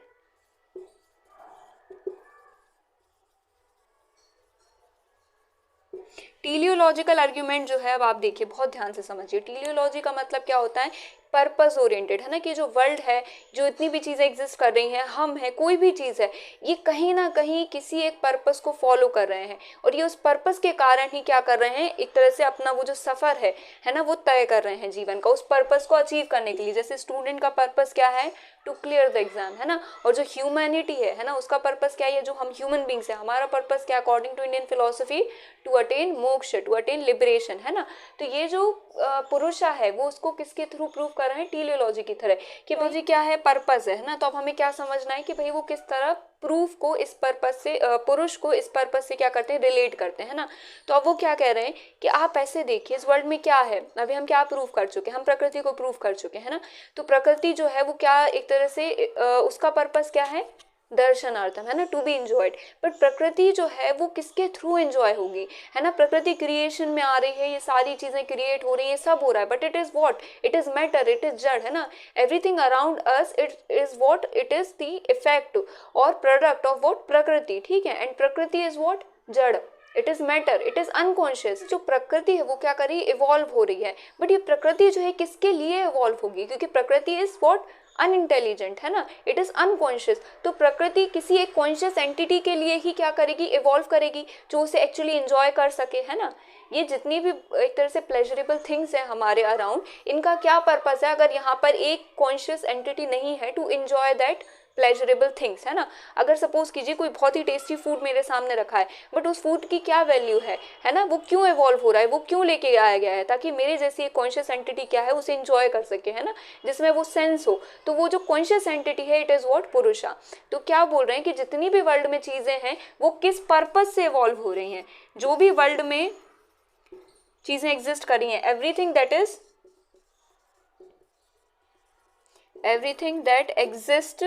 टीलियोलॉजिकल आर्ग्यूमेंट जो है, अब आप देखिए बहुत ध्यान से समझिए। टीलियोलॉजी का मतलब क्या होता है, पर्पस ओरिएंटेड, है ना, कि जो वर्ल्ड है, जो इतनी भी चीज़ें एग्जिस्ट कर रही हैं, हम है, कोई भी चीज़ है, ये कहीं ना कहीं किसी एक पर्पस को फॉलो कर रहे हैं, और ये उस पर्पस के कारण ही क्या कर रहे हैं, एक तरह से अपना वो जो सफ़र है ना, वो तय कर रहे हैं जीवन का, उस पर्पस को अचीव करने के लिए। जैसे स्टूडेंट का पर्पस क्या है, टू क्लियर द एग्जाम, है ना। और जो ह्यूमैनिटी है ना, उसका पर्पस क्या है, जो हम ह्यूमन बींग्स है, हमारा पर्पस क्या, according to Indian philosophy, to attain moksha, to attain liberation, है ना। तो ये जो पुरुषा है, वो उसको किसके थ्रू प्रूव कर रहे हैं, टीलियोलॉजी की तरह, कि भाई जी क्या है, पर्पस है ना। तो अब हमें क्या समझना है कि भाई वो किस तरह प्रूफ को इस पर्पस से, पुरुष को इस पर्पस से क्या करते हैं, रिलेट करते हैं ना। तो अब वो क्या कह रहे हैं कि आप ऐसे देखिए, इस वर्ल्ड में क्या है, अभी हम क्या प्रूफ कर चुके हैं, हम प्रकृति को प्रूफ कर चुके हैं ना। तो प्रकृति जो है वो क्या, एक तरह से उसका पर्पस क्या है, दर्शनार्थम, है ना, टू बी इंजॉयड। बट प्रकृति जो है वो किसके थ्रू एंजॉय होगी, है ना। प्रकृति क्रिएशन में आ रही है, ये सारी चीजें क्रिएट हो रही है, सब हो रहा है, but it is what, it is matter, it is जड़, है ना। Everything around us, it is what, it is the effect और प्रोडक्ट ऑफ व्हाट, प्रकृति, ठीक है। एंड प्रकृति इज व्हाट, जड़, it is matter, it is unconscious. जो प्रकृति है वो क्या कर रही है, इवॉल्व हो रही है। बट ये प्रकृति जो है किसके लिए इवॉल्व होगी, क्योंकि प्रकृति इज व्हाट, अनइंटेलिजेंट, है ना, इट इज अनकॉन्शियस। तो प्रकृति किसी एक कॉन्शियस एंटिटी के लिए ही क्या करेगी, इवॉल्व करेगी, जो उसे एक्चुअली एंजॉय कर सके, है ना। ये जितनी भी एक तरह से प्लेजरेबल थिंग्स हैं हमारे अराउंड, इनका क्या पर्पस है, अगर यहाँ पर एक कॉन्शियस एंटिटी नहीं है to enjoy that pleasurable things, है ना। अगर सपोज कीजिए कोई बहुत ही टेस्टी फूड मेरे सामने रखा है, बट उस फूड की क्या वैल्यू है ना, वो क्यों इवॉल्व हो रहा है, वो क्यों लेके आया गया है, ताकि मेरे जैसी एक कॉन्शियस एंटिटी क्या है, उसे एंजॉय कर सके, है ना, जिसमें वो सेंस हो। तो वो जो कॉन्शियस एंटिटी है, इट इज व्हाट, पुरुषा। तो क्या बोल रहे हैं कि जितनी भी वर्ल्ड में चीजें हैं, वो किस पर्पज से इवॉल्व हो रही हैं, जो भी वर्ल्ड में चीजें एग्जिस्ट कर रही हैं, everything that exist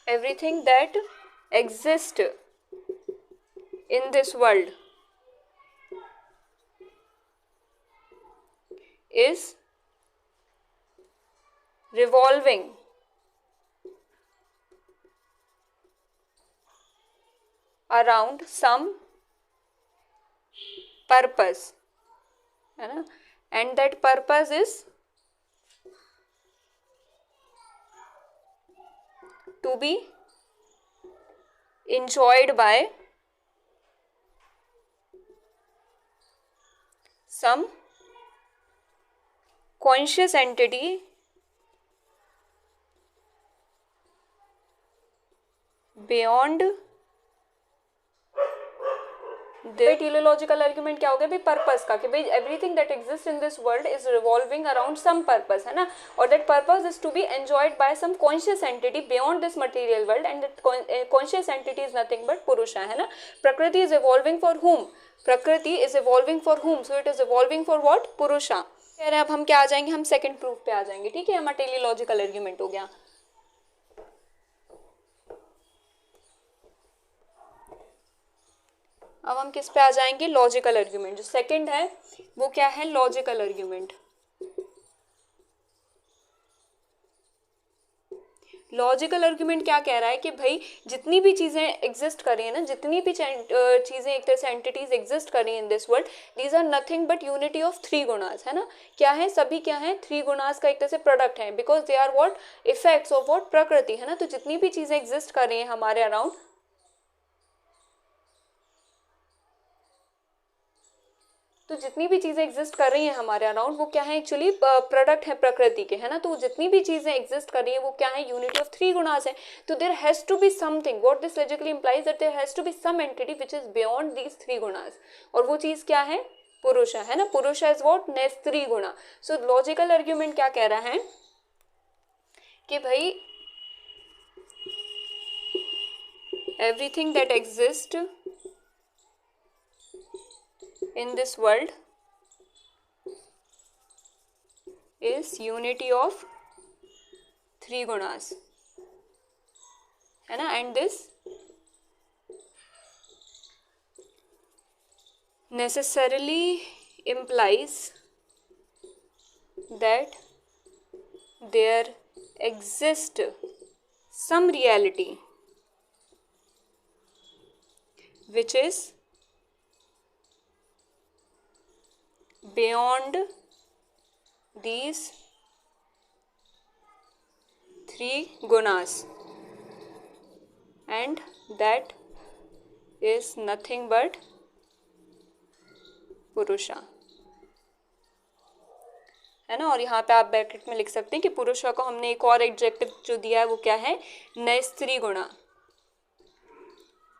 everything that exists in this world is revolving around some purpose, है ना, and that purpose is to be enjoyed by some conscious entity beyond teleological argument क्या हो गया भाई, पर्पस का, कि भाई everything that exist in this world is revolving around some purpose, है ना, और that purpose is to be enjoyed by some conscious entity beyond this material world, and that conscious entity is nothing but Purusha, है ना। प्रकृति is evolving for हुम, प्रकृति is evolving for हुम, सो it is evolving for what, पुरुषा। कह रहे हैं अब हम क्या आ जाएंगे, हम सेकंड प्रूफ पे आ जाएंगे, ठीक है, हमारा टेलियोलॉजिकल आर्ग्यूमेंट हो गया। अब हम किस पे आ जाएंगे, लॉजिकल आर्ग्यूमेंट। जो सेकंड है वो क्या है, लॉजिकल आर्ग्यूमेंट। लॉजिकल आर्ग्यूमेंट क्या कह रहा है कि भाई जितनी भी चीज़ें एग्जिस्ट कर रही है ना, जितनी भी चीज़ें एक तरह से एंटिटीज एग्जिस्ट कर रही है in this world, these are nothing but unity of three gunas, है ना। क्या है, सभी क्या है, थ्री गुणास का एक तरह से प्रोडक्ट है, because they are what, effects of what, Prakriti, है ना। तो जितनी भी चीज़ें एग्जिस्ट कर रही हैं हमारे अराउंड, तो जितनी भी चीज़ें एग्जिस्ट कर रही हैं हमारे अराउंड, वो क्या है, एक्चुअली प्रोडक्ट है प्रकृति के, है ना। तो जितनी भी चीज़ें एग्जिस्ट कर रही हैं वो क्या है, यूनिटी ऑफ थ्री गुणास है। तो there has to be something, what this logically implies that there has to be some entity which is beyond these three gunas, और वो चीज़ क्या है, पुरुषा, है ना। पुरुषा इज व्हाट, नेस्त्री गुणा। सो लॉजिकल आर्ग्यूमेंट क्या कह रहा है कि भाई everything that exists in this world is unity of three gunas, है ना. And this necessarily implies that there exists some reality which is beyond these three gunas, and that is nothing but पुरुषा, है ना. और यहाँ पे आप bracket में लिख सकते हैं कि पुरुषा को हमने एक और एडजेक्टिव जो दिया है वो क्या है, नैस्त्री गुणा.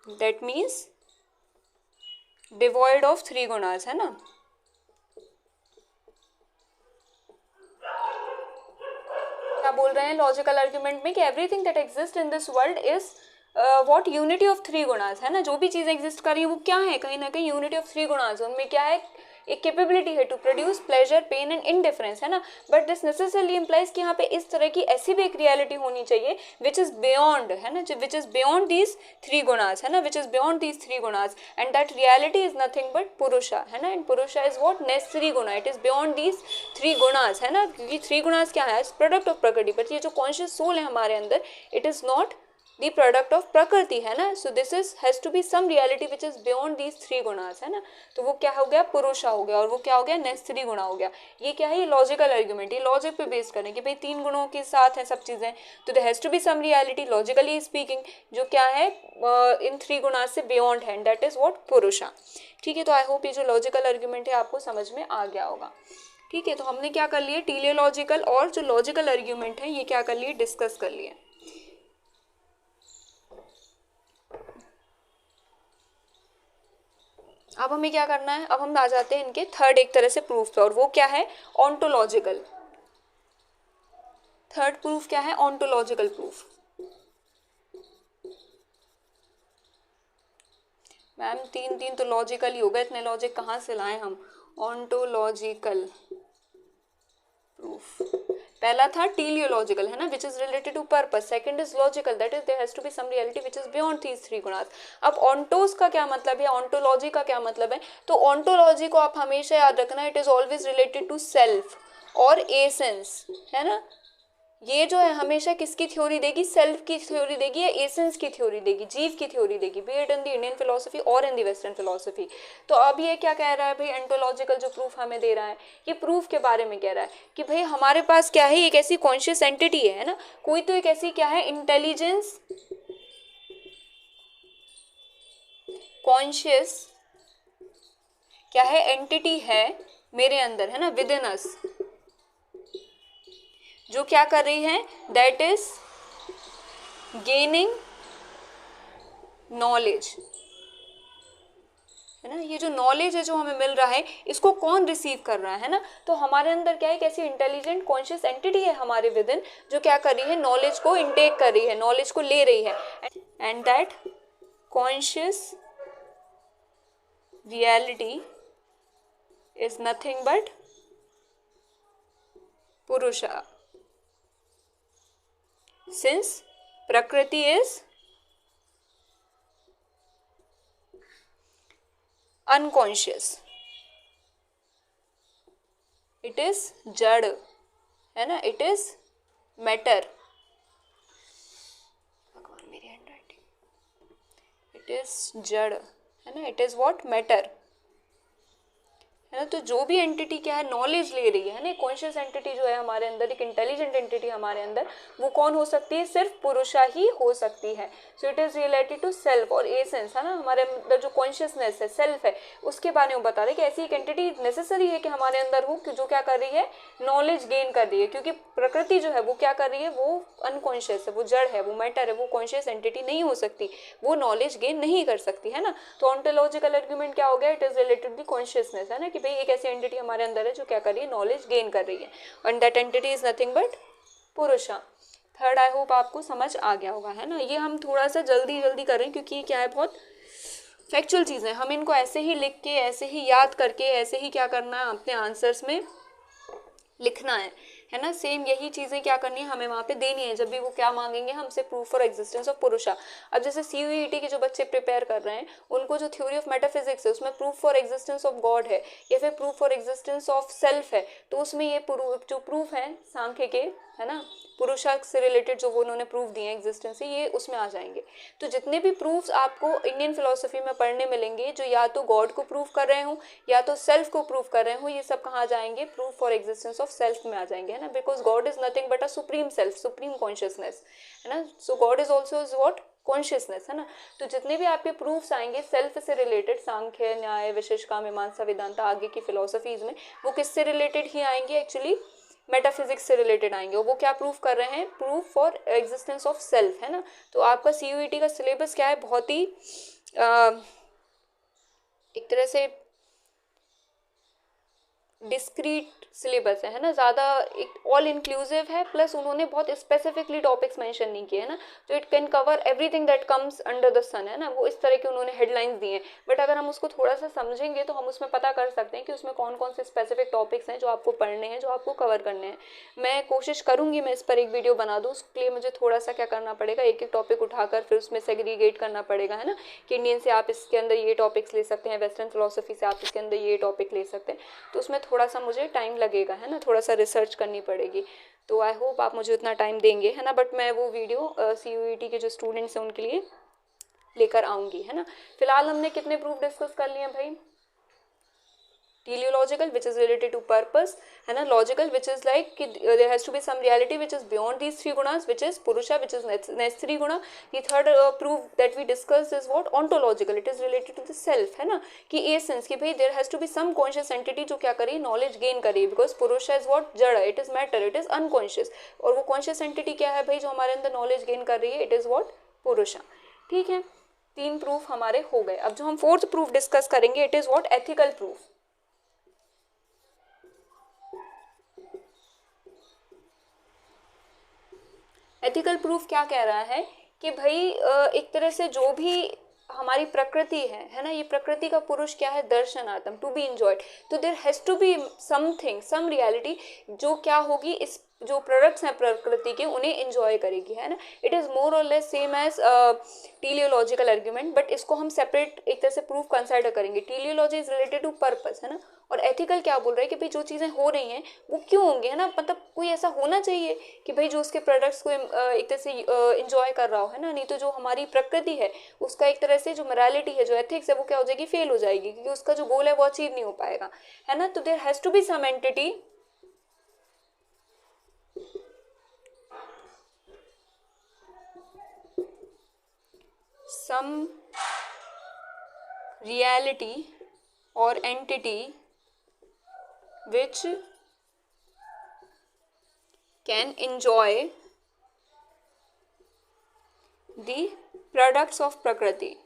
That means devoid of three gunas, है ना. क्या बोल रहे हैं लॉजिकल आर्ग्यूमेंट में कि everything that exist in this world is what, unity of three gunas, है ना. जो भी चीज़ें एग्जिस्ट कर रही है वो क्या है, कहीं ना कहीं यूनिटी ऑफ थ्री गुणास. उनमें क्या है, एक कैपेबिलिटी है to produce pleasure, pain and indifference, है ना. बट दिस नेसेसरली इम्प्लाइज कि यहाँ पे इस तरह की ऐसी भी एक रियलिटी होनी चाहिए विच इज बियॉन्ड, है ना, which is beyond these three gunas, है ना, which is beyond these three gunas. And that reality is nothing but Purusha, है ना. एंड पुरुषा इज व्हाट, नेसेसरी गुणा. It is beyond these three gunas, है ना. क्योंकि थ्री गुणास क्या है, प्रोडक्ट ऑफ प्रकृति. बट ये जो कॉन्शियस सोल है हमारे अंदर, it is not the product of प्रकृति, है ना. so this is has to be some reality which is beyond these three gunas, है ना. तो वो क्या हो गया, पुरुषा हो गया. और वो क्या हो गया, नेसेसरी गुणा हो गया. ये क्या है, ये लॉजिकल आर्ग्यूमेंट, ये लॉजिक पे बेस करें कि भाई तीन गुणों के साथ है सब चीज़ें, तो there has to be some reality logically speaking जो क्या है इन थ्री गुणास से बियॉन्ड है, दैट इज व्हाट, पुरुषा. ठीक है. तो आई होप ये जो लॉजिकल आर्ग्यूमेंट है आपको समझ में आ गया होगा. ठीक है. तो हमने क्या कर लिया, टेलियोलॉजिकल और जो लॉजिकल आर्ग्यूमेंट है ये क्या कर लिए, डिस्कस कर लिए. अब हमें क्या करना है, अब हम आ जाते हैं इनके थर्ड एक तरह से प्रूफ पे, और वो क्या है, ऑन्टोलॉजिकल. थर्ड प्रूफ क्या है, ऑन्टोलॉजिकल प्रूफ. मैम तीन तो लॉजिकल ही होगा, इतने लॉजिक कहाँ से लाएं हम. ऑन्टोलॉजिकल प्रूफ, पहला था टेलियोलॉजिकल, है ना, which is related to purpose. Second is logical, that is there has to be some reality which is beyond these three gunas. अब ऑन्टोस का क्या मतलब है, ऑन्टोलॉजी का क्या मतलब है, तो ऑन्टोलॉजी को आप हमेशा याद रखना, it is always related to self और एसेंस, है ना. ये जो है हमेशा किसकी थ्योरी देगी, सेल्फ की थ्योरी देगी या एसेंस की थ्योरी देगी, जीव की थ्योरी देगी, B it in the Indian philosophy और इन द वेस्टर्न फिलोसफी. तो अब ये क्या कह रहा है भाई, एंटोलॉजिकल जो प्रूफ हमें दे रहा है, ये प्रूफ के बारे में कह रहा है कि भाई हमारे पास क्या है, एक ऐसी कॉन्शियस एंटिटी है ना, कोई तो एक ऐसी क्या है, इंटेलिजेंस, कॉन्शियस क्या है, एंटिटी है मेरे अंदर, है ना, विद इन अस, जो क्या कर रही है, दैट इज गेनिंग नॉलेज, है ना. ये जो नॉलेज है जो हमें मिल रहा है, इसको कौन रिसीव कर रहा है ना, तो हमारे अंदर क्या है, कैसी इंटेलिजेंट कॉन्शियस एंटिटी है हमारे विद इन, जो क्या कर रही है, नॉलेज को इनटेक कर रही है, नॉलेज को ले रही है. And that conscious reality is nothing but पुरुषा, since prakriti is unconscious, it is जड़, है ना, it is matter. भगवान मेरी हैंडराइटिंग, it is जड़, है ना, it is what, matter, है ना. तो जो भी एंटिटी क्या है, नॉलेज ले रही है ना, कॉन्शियस एंटिटी जो है हमारे अंदर, एक इंटेलिजेंट एंटिटी हमारे अंदर, वो कौन हो सकती है, सिर्फ पुरुषा ही हो सकती है. So it is related to self और एसेंस, है ना, हमारे अंदर जो कॉन्शियसनेस है, सेल्फ है, उसके बारे में बता रहे कि ऐसी एक एंटिटी नेसेसरी है कि हमारे अंदर हो, जो क्या कर रही है, नॉलेज गेन कर रही है. क्योंकि प्रकृति जो है वो क्या कर रही है, वो अनकॉन्शियस है, वो जड़ है, वो मैटर है, वो कॉन्शियस एंटिटी नहीं हो सकती, वो नॉलेज गेन नहीं कर सकती, है ना. तो ऑन्टोलॉजिकल आर्ग्यूमेंट क्या हो गया, it is related to consciousness, है ना, कि भाई एक ऐसी एंटिटी हमारे अंदर है जो क्या कर रही है, नॉलेज गेन कर रही है, and that entity is nothing but पुरुषा. थर्ड आई होप आपको समझ आ गया होगा, है ना। ये हम थोड़ा सा जल्दी जल्दी करें क्योंकि ये क्या है, बहुत फैक्चुअल चीज़ें, हम इनको ऐसे ही लिख के, ऐसे ही याद करके, ऐसे ही क्या करना है, अपने आंसर्स में लिखना है ना। सेम यही चीज़ें क्या करनी है, हमें वहाँ पे देनी है जब भी वो क्या मांगेंगे हमसे, प्रूफ फॉर एग्जिस्टेंस ऑफ पुरुषा। अब जैसे CUET के जो बच्चे प्रिपेयर कर रहे हैं, उनको जो थ्योरी ऑफ मेटाफिजिक्स है उसमें proof for existence of God है या फिर proof for existence of self है, तो उसमें ये जो प्रूफ है सांख्य के, है ना, पुरुषा से रिलेटेड जो वो उन्होंने प्रूफ दिए हैं एग्जिस्टेंस से, ये उसमें आ जाएंगे। तो जितने भी प्रूफ्स आपको इंडियन फिलोसफी में पढ़ने मिलेंगे जो या तो गॉड को प्रूफ कर रहे हो या तो सेल्फ को प्रूफ कर रहे हो, ये सब कहाँ जाएंगे, proof for existence of self में आ जाएंगे, है ना। Because God is nothing but a supreme self, supreme consciousness, है ना। So God is also is what, consciousness, है ना। तो जितने भी आपके प्रूफ्स आएंगे सेल्फ से रिलेटेड, सांख्य, न्याय, विशेषका, मीमांसा, वेदांत, आगे की फिलोसफीज में, वो किससे रिलेटेड ही आएंगे, एक्चुअली मेटाफिजिक्स से रिलेटेड आएंगे। वो क्या प्रूफ कर रहे हैं, proof for existence of self, है ना। तो आपका CUET का सिलेबस क्या है, बहुत ही एक तरह से डिस्क्रीट सिलेबस है ना, ज़्यादा एक ऑल इंक्लूसिव है, प्लस उन्होंने बहुत स्पेसिफिकली टॉपिक्स मेंशन नहीं किए, है ना। तो it can cover everything that comes under the sun, है ना, वो इस तरह के उन्होंने हेडलाइंस दिए हैं। बट अगर हम उसको थोड़ा सा समझेंगे तो हम उसमें पता कर सकते हैं कि उसमें कौन कौन से स्पेसिफिक टॉपिक्स हैं जो आपको पढ़ने हैं, जो आपको कवर करने हैं। मैं कोशिश करूँगी मैं इस पर एक वीडियो बना दूँ, उसके लिए मुझे थोड़ा सा क्या करना पड़ेगा, एक एक टॉपिक उठाकर फिर उसमें सेग्रीगेट करना पड़ेगा, है ना, कि इंडियन से आप इसके अंदर ये टॉपिक्स ले सकते हैं, वेस्टर्न फिलोसफी से आप इसके अंदर ये टॉपिक ले सकते हैं। तो उसमें थोड़ा सा मुझे टाइम लगेगा, है ना, थोड़ा सा रिसर्च करनी पड़ेगी। तो आई होप आप मुझे उतना टाइम देंगे, है ना। बट मैं वो वीडियो CUET के जो स्टूडेंट्स हैं उनके लिए लेकर आऊँगी, है ना। फिलहाल हमने कितने प्रूफ डिस्कस कर लिए हैं भाई, teleological which is related to purpose, है ना, logical which is like कि there has to be some reality which is beyond these three gunas, which is purusha, which is necessary guna. The third proof that we discussed is what, ontological, it is related to the self, है ना, कि essence, कि भाई there has to be some conscious entity जो क्या करे, knowledge gain करे, because purusha is what, जड़, it is matter, it is unconscious, और वो conscious entity क्या है भाई जो हमारे अंदर knowledge gain कर रही है, it is what, पुरुषा। ठीक है, 3 प्रूफ हमारे हो गए। अब जो हम 4th प्रूफ डिस्कस करेंगे, it is what, ethical proof. Ethical proof क्या कह रहा है कि भाई एक तरह से जो भी हमारी प्रकृति है ना, ये प्रकृति का पुरुष क्या है, दर्शनार्थम, टू बी इंजॉयड। तो there has to be something, some reality जो क्या होगी, इस जो प्रोडक्ट्स हैं प्रकृति के उन्हें एंजॉय करेगी, है ना। इट इज़ मोर और less same as teleological argument, but इसको हम सेपरेट एक तरह से प्रूफ कंसिडर करेंगे। Teleology is related to purpose, है ना, और एथिकल क्या बोल रहा है कि भाई जो चीज़ें हो रही हैं वो क्यों होंगी, है ना, मतलब कोई ऐसा होना चाहिए कि भाई जो उसके प्रोडक्ट्स को एक तरह से इंजॉय कर रहा हो, है ना, नहीं तो जो हमारी प्रकृति है उसका एक तरह से जो मोरालिटी है, जो एथिक्स है, वो क्या हो जाएगी, फेल हो जाएगी, क्योंकि उसका जो गोल है वो अचीव नहीं हो पाएगा, है ना। तो there has to be some entity, some reality or entity which can enjoy the products of प्रकृति।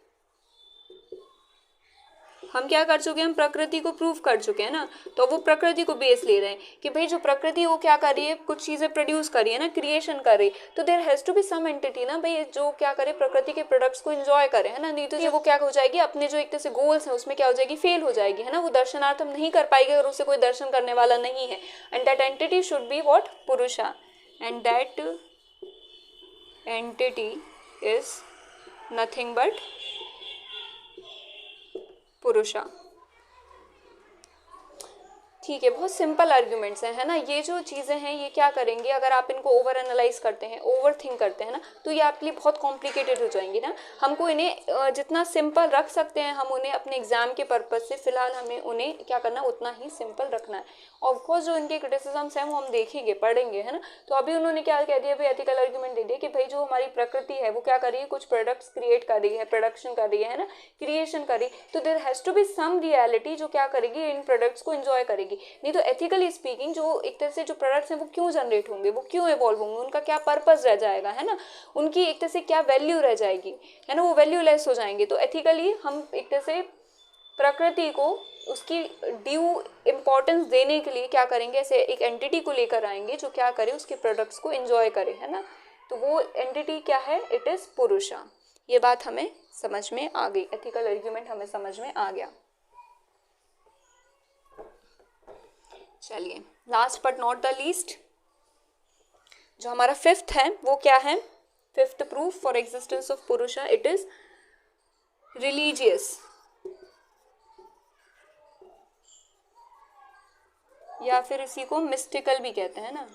हम क्या कर चुके हैं, हम प्रकृति को प्रूव कर चुके हैं ना, तो वो प्रकृति को बेस ले रहे हैं कि भाई जो प्रकृति वो क्या कर रही है, कुछ चीज़ें प्रोड्यूस कर रही है ना, क्रिएशन कर रही, तो there has to be some entity ना भाई जो क्या करे, प्रकृति के प्रोडक्ट्स को एंजॉय करे, है ना, नहीं तो ये वो क्या हो जाएगी, अपने जो एक तरह से गोल्स हैं उसमें क्या हो जाएगी, फेल हो जाएगी, है ना, वो दर्शनार्थम नहीं कर पाएगी और उसे कोई दर्शन करने वाला नहीं है। And that entity should be what, purusha, and that entity is nothing but purusha. ठीक है, बहुत सिंपल आर्ग्यूमेंट्स हैं, है ना। ये जो चीज़ें हैं ये क्या करेंगे, अगर आप इनको ओवर एनालाइज करते हैं, ओवर थिंक करते हैं ना, तो ये आपके लिए बहुत कॉम्प्लिकेटेड हो जाएंगी ना। हमको इन्हें जितना सिंपल रख सकते हैं हम उन्हें अपने एग्जाम के पर्पज से, फिलहाल हमें उन्हें क्या करना है, उतना ही सिंपल रखना है। ऑफकोर्स जो इनके क्रिटिसिजम्स हैं वो हम देखेंगे, पढ़ेंगे, है ना। तो अभी उन्होंने क्या कह दिया भाई, एथिकल आर्ग्यूमेंट दे दिया कि भाई जो हमारी प्रकृति है वो क्या कर रही है, कुछ प्रोडक्ट्स क्रिएट कर रही है, प्रोडक्शन कर रही है ना, क्रिएशन कर रही, तो there has to be some reality जो क्या करेगी, इन प्रोडक्ट्स को एंजॉय करेगी। नहीं तो एथिकली स्पीकिंग जो एक तरह से जो प्रोडक्ट्स हैं वो क्यों जनरेट होंगे, वो क्यों इवॉल्व होंगे, उनका क्या पर्पस रह जाएगा, है ना, उनकी एक तरह से क्या वैल्यू रह जाएगी, है ना, वो वैल्यूलेस हो जाएंगे। तो एथिकली हम एक तरह से प्रकृति को उसकी ड्यू इम्पोर्टेंस देने के लिए क्या करेंगे, ऐसे एक एंटिटी को लेकर आएंगे जो क्या करे, उसके प्रोडक्ट्स को एंजॉय करे, है ना। तो वो एंटिटी क्या है, इट इज पुरुषा। ये बात हमें समझ में आ गई, एथिकल आर्ग्यूमेंट हमें समझ में आ गया। चलिए last but not the least, जो हमारा फिफ्थ है वो क्या है, fifth proof for existence of पुरुषा, इट इज रिलीजियस, या फिर इसी को मिस्टिकल भी कहते हैं ना।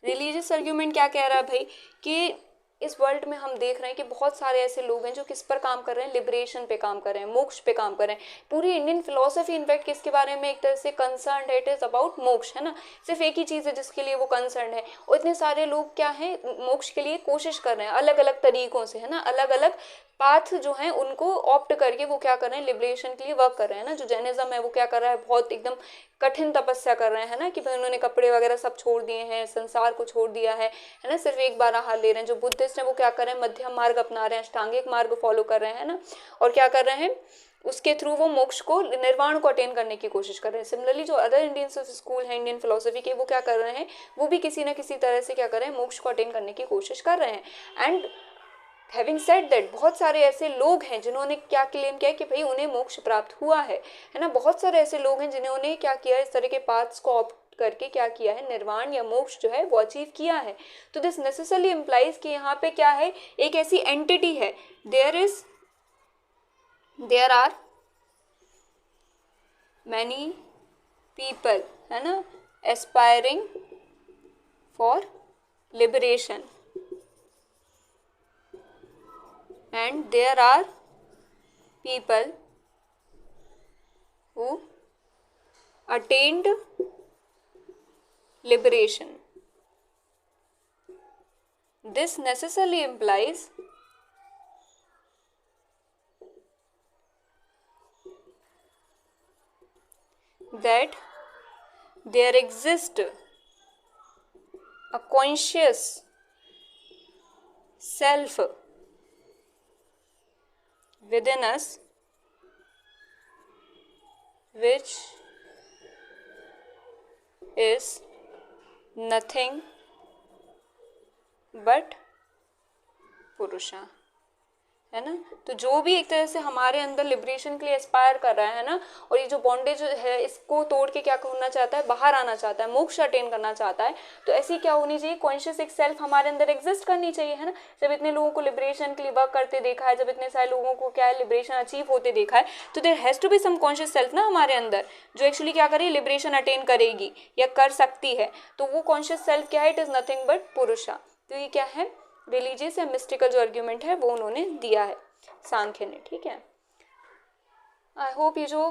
रिलीजियस आर्ग्यूमेंट क्या कह रहा है भाई, कि इस वर्ल्ड में हम देख रहे हैं कि बहुत सारे ऐसे लोग हैं जो किस पर काम कर रहे हैं, लिबरेशन पे काम कर रहे हैं, मोक्ष पे काम कर रहे हैं। पूरी इंडियन फिलोसफी इनफैक्ट किसके बारे में एक तरह से कंसर्न है, इट इज अबाउट मोक्ष, है ना। सिर्फ एक ही चीज़ है जिसके लिए वो कंसर्न है, और इतने सारे लोग क्या हैं मोक्ष के लिए कोशिश कर रहे हैं अलग अलग तरीकों से, है ना, अलग अलग पाथ जो हैं उनको ऑप्ट करके वो क्या कर रहे हैं, लिबरेशन के लिए वर्क कर रहे हैं ना। जो जैनिज्म है वो क्या कर रहा है, बहुत एकदम कठिन तपस्या कर रहे हैं ना, कि भाई उन्होंने कपड़े वगैरह सब छोड़ दिए हैं, संसार को छोड़ दिया है ना, सिर्फ एक बार आहार ले रहे हैं। जो बुद्धिस्ट हैं वो क्या कर रहे हैं, मध्यम मार्ग अपना रहे हैं, अष्टांगिक मार्ग फॉलो कर रहे हैं ना, और क्या कर रहे हैं, उसके थ्रू वो मोक्ष को, निर्वाण को अटेन करने की कोशिश कर रहे हैं। सिमिलरली जो अदर इंडियन स्कूल है इंडियन फिलोसफी के, वो क्या कर रहे हैं, वो भी किसी ना किसी तरह से क्या कर रहे हैं, मोक्ष को अटेन करने की कोशिश कर रहे हैं। एंड हैविंग सेड दैट, बहुत सारे ऐसे लोग हैं जिन्होंने क्या क्लेम किया कि भाई उन्हें मोक्ष प्राप्त हुआ है ना। बहुत सारे ऐसे लोग हैं जिन्होंने क्या किया, इस तरह के पाथ्स को ऑप्ट करके क्या किया है, निर्वाण या मोक्ष जो है वो अचीव किया है। तो दिस नेसेसरली इम्प्लाइज कि यहाँ पे क्या है, एक ऐसी एंटिटी है, देयर आर मैनी पीपल, है ना, aspiring for liberation, and there are people who attained liberation. This necessarily implies that there exists a conscious self within us which is nothing but Purusha, है ना। तो जो भी एक तरह से हमारे अंदर लिबरेशन के लिए एस्पायर कर रहा है ना, और ये जो बॉन्डेज है इसको तोड़ के क्या करना चाहता है, बाहर आना चाहता है, मोक्ष अटेन करना चाहता है, तो ऐसी क्या होनी चाहिए, कॉन्शियस एक सेल्फ हमारे अंदर एग्जिस्ट करनी चाहिए, है ना। जब इतने लोगों को लिबरेशन के लिए वर्क करते देखा है, जब इतने सारे लोगों को क्या है लिबरेशन अचीव होते देखा है, तो there has to be some conscious self ना हमारे अंदर, जो एक्चुअली क्या करे, लिबरेशन अटेन करेगी या कर सकती है। तो वो कॉन्शियस सेल्फ क्या है, इट इज नथिंग बट पुरुषा। तो ये क्या है, रिलीजियस या मिस्टिकल जो आर्ग्यूमेंट है वो उन्होंने दिया है सांख्य ने, ठीक है। आई होप ये जो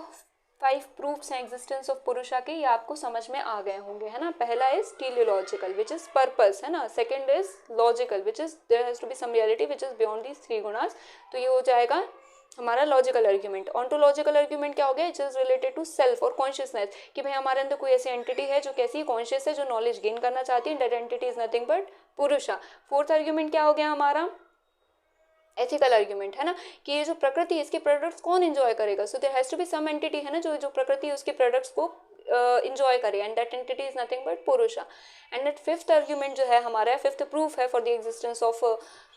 5 प्रूफ्स हैं एग्जिस्टेंस ऑफ पुरुषा के, ये आपको समझ में आ गए होंगे, है ना। पहला is teleological which is purpose, है ना। Second is logical which is there has to be some reality which is beyond these 3 गुणास, तो ये हो जाएगा हमारा लॉजिकल आर्ग्यूमेंट। ऑन्टोलॉजिकल आर्ग्यूमेंट क्या हो गया, it is related to self और कॉन्शियसनेस, कि भाई हमारे अंदर कोई ऐसी एंटिटी है जो कैसी कॉन्शियस है, जो नॉलेज गेन करना चाहती है, that entity is nothing but पुरुषा। फोर्थ आर्ग्यूमेंट क्या हो गया हमारा, एथिकल आर्ग्यूमेंट, है ना, कि ये जो प्रकृति है इसके प्रोडक्ट्स कौन एंजॉय करेगा, so there has to be some entity, है ना, जो प्रकृति है उसके प्रोडक्ट्स को इंजॉय करे, and that entity is nothing but पुरुषा। एंड दैट फिफ्थ आर्ग्यूमेंट जो है हमारा, फिफ्थ प्रूफ है फॉर द एग्जिस्टेंस ऑफ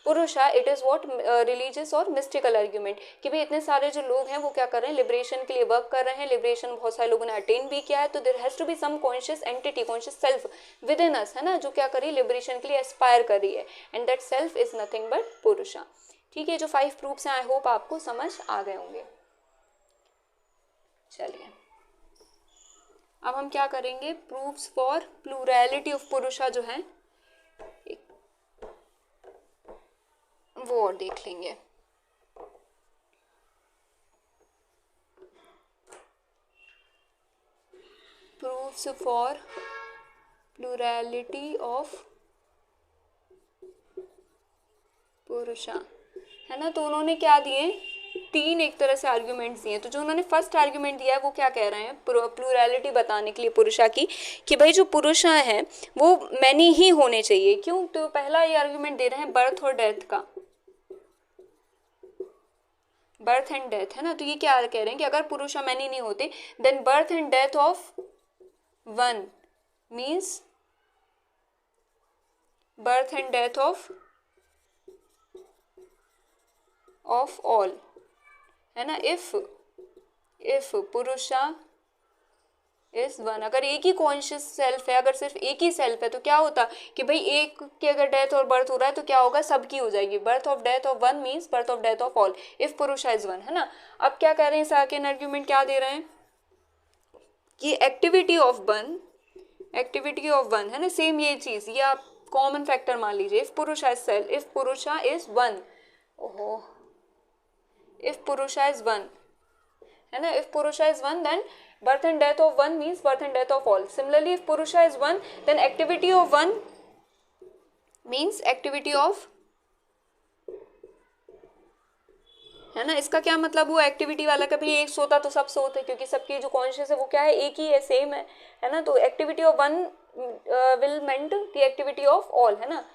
पुरुषा, इट इज व्हाट, रिलीजियस और मिस्टिकल आर्ग्यूमेंट, कि भाई इतने सारे जो लोग हैं वो क्या कर रहे हैं, लिबरेशन के लिए वर्क कर रहे हैं, लिबरेशन बहुत सारे लोगों ने अटेन भी किया है, तो there has to be some conscious entity, conscious self within us, है ना, जो क्या कर रही है, लिबरेशन के लिए एस्पायर कर रही है, and that self is nothing but purusha. ठीक है, जो 5 प्रूफ्स हैं आई होप आपको समझ आ गए होंगे। चलिए अब हम क्या करेंगे, प्रूफ्स फॉर प्लूरैलिटी ऑफ पुरुषा जो है वो और देख लेंगे। प्रूफ्स फॉर प्लूरैलिटी ऑफ पुरुषा, है ना। तो उन्होंने क्या दिए, 3 एक तरह से आर्ग्यूमेंट्स दिए। तो जो उन्होंने फर्स्ट आर्ग्यूमेंट दिया है वो क्या कह रहे हैं, प्लूरैलिटी बताने के लिए पुरुषा की, कि भाई जो पुरुषा है वो मैनी ही होने चाहिए। क्यों, तो पहला ये आर्ग्यूमेंट दे रहे हैं बर्थ और डेथ का, बर्थ एंड डेथ, है ना। तो ये क्या कह रहे हैं कि अगर पुरुषा मैनी नहीं होते, then birth and death of one means birth and death of all, है ना। इफ पुरुषा इज वन, अगर एक ही कॉन्शियस सेल्फ है, अगर सिर्फ एक ही सेल्फ है तो क्या होता कि भाई एक की अगर डेथ और बर्थ हो रहा है तो क्या होगा, सबकी हो जाएगी। Birth of death of one means birth of death of all if पुरुषा इज वन, है ना। अब क्या कह रहे हैं, सेकंड आर्ग्यूमेंट क्या दे रहे हैं कि एक्टिविटी ऑफ वन है ना, सेम ये चीज, ये आप कॉमन फैक्टर मान लीजिए। इफ पुरुषा इज वन, ओहो, इफ पुरुषा इज वन, है ना, if Purusha is one then birth and death of one means birth and death of all. Similarly, if Purusha is one then activity of one means activity of, है ना। इसका क्या मतलब हुआ, activity वाला, कभी एक सोता तो सब सोते, क्योंकि सबकी जो कॉन्शियस है वो क्या है, एक ही है, सेम है ना। तो activity of one will meant the activity of all, है ना।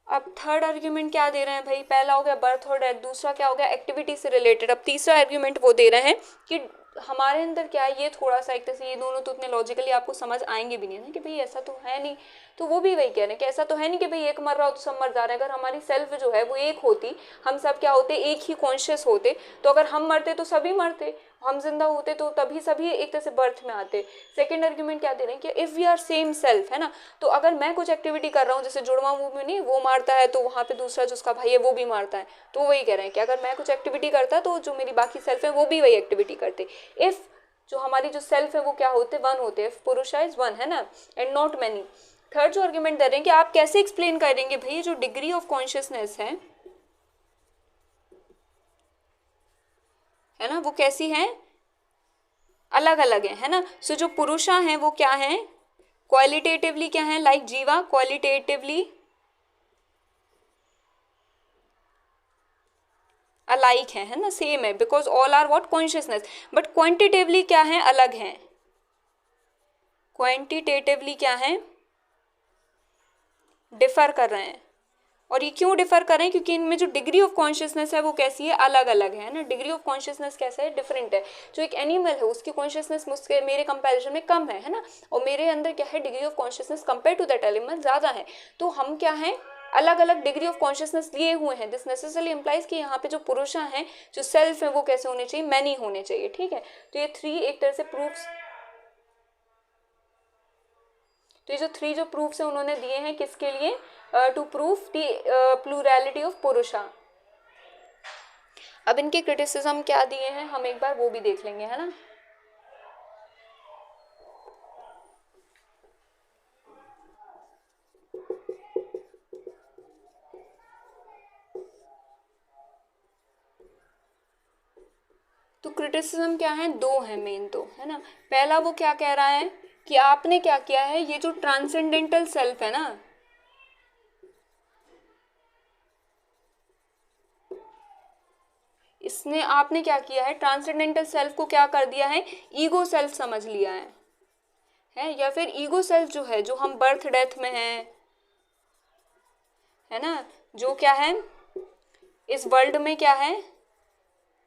अब थर्ड आर्ग्यूमेंट क्या दे रहे हैं भाई, पहला हो गया बर्थ और डेथ, दूसरा क्या हो गया एक्टिविटी से रिलेटेड। अब तीसरा आर्ग्यूमेंट वो दे रहे हैं कि हमारे अंदर क्या है, ये थोड़ा सा एक तरह से ये दोनों तो उतने लॉजिकली आपको समझ आएंगे भी नहीं ना, कि भाई ऐसा तो है नहीं। तो वो भी वही कह रहे हैं कि ऐसा तो है नहीं कि भाई एक मर रहा हो तो सब मर जा रहे हैं। अगर हमारी सेल्फ जो है वो एक होती, हम सब क्या होते, एक ही कॉन्शियस होते, तो अगर हम मरते तो सभी मरते, हम जिंदा होते तो तभी सभी एक तरह से बर्थ में आते। सेकंड आर्ग्यूमेंट क्या दे रहे हैं कि if we are same self, है ना, तो अगर मैं कुछ एक्टिविटी कर रहा हूँ, जैसे जुड़वा मुंह में नहीं वो मारता है तो वहाँ पे दूसरा जो उसका भाई है वो भी मारता है, तो वही कह रहे हैं कि अगर मैं कुछ एक्टिविटी करता है तो जो मेरी बाकी सेल्फ है वो भी वही एक्टिविटी करते। इफ जो हमारी जो सेल्फ है वो क्या होते, वन होते, इफ पुरुषा इज वन, है ना, एंड नॉट मैनी। थर्ड जो आर्ग्यूमेंट दे रहे हैं कि आप कैसे एक्सप्लेन करेंगे भाई जो डिग्री ऑफ कॉन्शियसनेस है ना, वो कैसी है, अलग अलग है ना। सो जो पुरुषा हैं वो क्या है, क्वालिटेटिवली क्या है, लाइक जीवा क्वालिटेटिवली अलाइक है ना, सेम है, because all are what consciousness. But quantitatively क्या है, अलग है, क्वांटिटेटिवली क्या है, डिफर कर रहे हैं। और ये क्यों डिफर कर रहे हैं, क्योंकि इनमें जो डिग्री ऑफ कॉन्शियसनेस है वो कैसी है, अलग अलग है ना। डिग्री ऑफ कॉन्शियसनेस कैसा है, डिफरेंट है। जो एक एनिमल है उसकी कॉन्शियसनेस मुझसे मेरे कंपैरिजन में कम है ना, और मेरे अंदर क्या है, degree of consciousness compare to that animal ज़्यादा है। तो हम क्या है, अलग अलग डिग्री ऑफ कॉन्शियसनेस लिए हुए हैं। दिस नेसेसरली इम्प्लाइज कि यहाँ पे जो पुरुषा हैं, जो सेल्फ है वो कैसे होने चाहिए, मैनी होने चाहिए, ठीक है। तो ये थ्री एक तरह से प्रूफ्स, तो ये जो थ्री जो प्रूफ्स है उन्होंने दिए हैं किसके लिए, to proof the plurality of पुरुषा। अब इनके क्रिटिसिज्म क्या दिए हैं हम एक बार वो भी देख लेंगे, है ना। तो क्रिटिसिज्म क्या है, दो है मेन, तो है ना। पहला वो क्या कह रहा है कि आपने क्या किया है, ये जो ट्रांसेंडेंटल सेल्फ है ना, इसने आपने क्या किया है, ट्रांसेंडेंटल सेल्फ को क्या कर दिया है, ईगो सेल्फ समझ लिया है, या फिर ईगो सेल्फ जो है, जो हम बर्थ डेथ में है ना, जो क्या है इस वर्ल्ड में क्या है,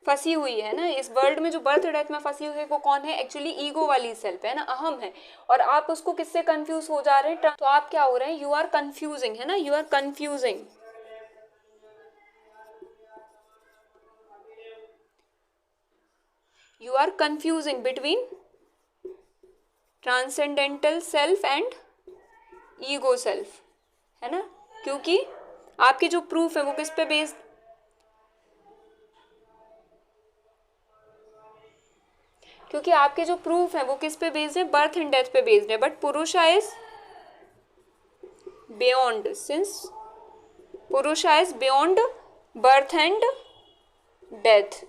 फंसी हुई है ना। इस वर्ल्ड में जो बर्थ डेथ में फंसी हुई है वो कौन है, एक्चुअली ईगो वाली सेल्फ है ना, अहम है। और आप उसको किससे कंफ्यूज हो जा रहे हैं, तो आप क्या हो रहे हैं, यू आर कंफ्यूजिंग, है ना, you are confusing, you are confusing between transcendental self and ego self, है ना। क्योंकि आपके जो प्रूफ है वो किस पे बेस्ड, क्योंकि आपके जो प्रूफ है वो किस पे बेस्ड है, बर्थ एंड डेथ पे बेस्ड है। बट पुरुषा इज बियॉन्ड, सिंस पुरुषा is beyond birth and death,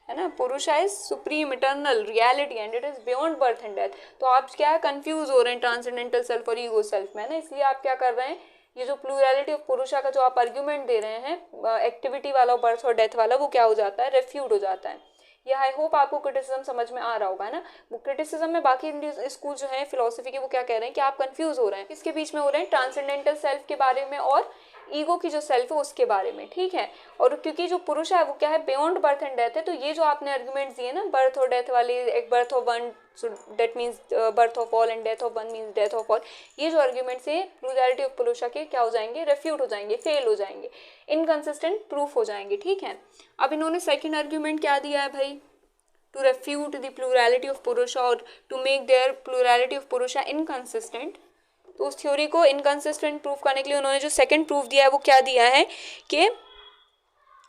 है ना। पुरुषा is supreme eternal reality and it is beyond birth and death. तो आप क्या है, कंफ्यूज हो रहे हैं ट्रांसेंडेंटल सेल्फ और ईगो सेल्फ में, है ना। इसलिए आप क्या कर रहे हैं, ये जो प्लूरैलिटी ऑफ पुरुषा का जो आप आर्ग्यूमेंट दे रहे हैं, एक्टिविटी वाला और बर्थ और डेथ वाला, वो क्या हो जाता है, रेफ्यूट हो जाता है। ये आई होप आपको क्रिटिसिज्म समझ में आ रहा होगा, है ना। वो क्रिटिसिज्म में बाकी स्कूल जो है फिलोसफी के, वो क्या कह रहे हैं कि आप कंफ्यूज हो रहे हैं, किसके बीच में हो रहे हैं, ट्रांसेंडेंटल सेल्फ के बारे में और ईगो की जो सेल्फ है उसके बारे में, ठीक है। और क्योंकि जो पुरुष है वो क्या है, बियॉन्ड बर्थ एंड डेथ है, तो ये जो आपने आर्ग्यूमेंट दिए ना बर्थ और डेथ वाले, एक birth of one that means birth of all and death of one means death of all, ये जो आर्ग्यूमेंट्स है प्लूरैलिटी ऑफ पुरुषा के क्या हो जाएंगे, रेफ्यूट हो जाएंगे, फेल हो जाएंगे, इनकंसिस्टेंट प्रूफ हो जाएंगे, ठीक है। अब इन्होंने सेकेंड आर्ग्यूमेंट क्या दिया है भाई, to refute the plurality of पुरुषा और to make their plurality of पुरुषा इनकंसिस्टेंट। तो उस थ्योरी को इनकंसिस्टेंट प्रूफ करने के लिए उन्होंने जो सेकंड प्रूफ दिया है वो क्या दिया है कि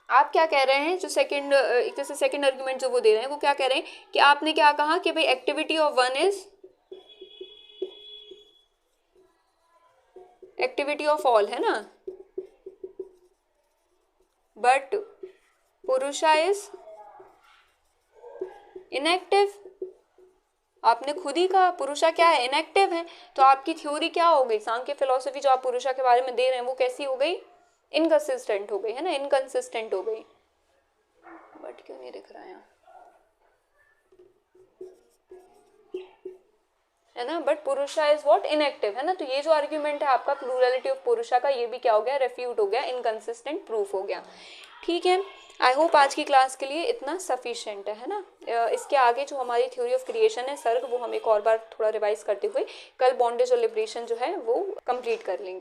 आप क्या कह रहे हैं, जो सेकंड एक तरह से सेकंड आर्गुमेंट जो वो दे रहे हैं वो क्या कह रहे हैं कि आपने क्या कहा कि भाई activity of one is activity of all, है ना, बट पुरुषा इज इनएक्टिव। आपने खुद ही कहा पुरुषा क्या है, इनएक्टिव है। तो आपकी थ्योरी क्या हो गई, सांख्य फिलॉसफी जो आप पुरुषा के बारे में दे रहे हैं वो कैसी हो गई, इनकंसिस्टेंट हो गई, है ना, इनकंसिस्टेंट हो गई। बट क्यों नहीं दिख रहा है, है ना, बट पुरुषा इज व्हाट, इनएक्टिव, है ना। तो ये जो आर्ग्यूमेंट है आपका प्लूरैलिटी ऑफ पुरुषा का, ये भी क्या हो गया, रेफ्यूट हो गया, इनकंसिस्टेंट प्रूफ हो गया, ठीक है। आई होप आज की क्लास के लिए इतना सफिशिएंट है ना। इसके आगे जो हमारी थ्योरी ऑफ क्रिएशन है सर्ग, वो हम एक और बार थोड़ा रिवाइज करते हुए कल बॉन्डेज और लिबरेशन जो है वो कंप्लीट कर लेंगे।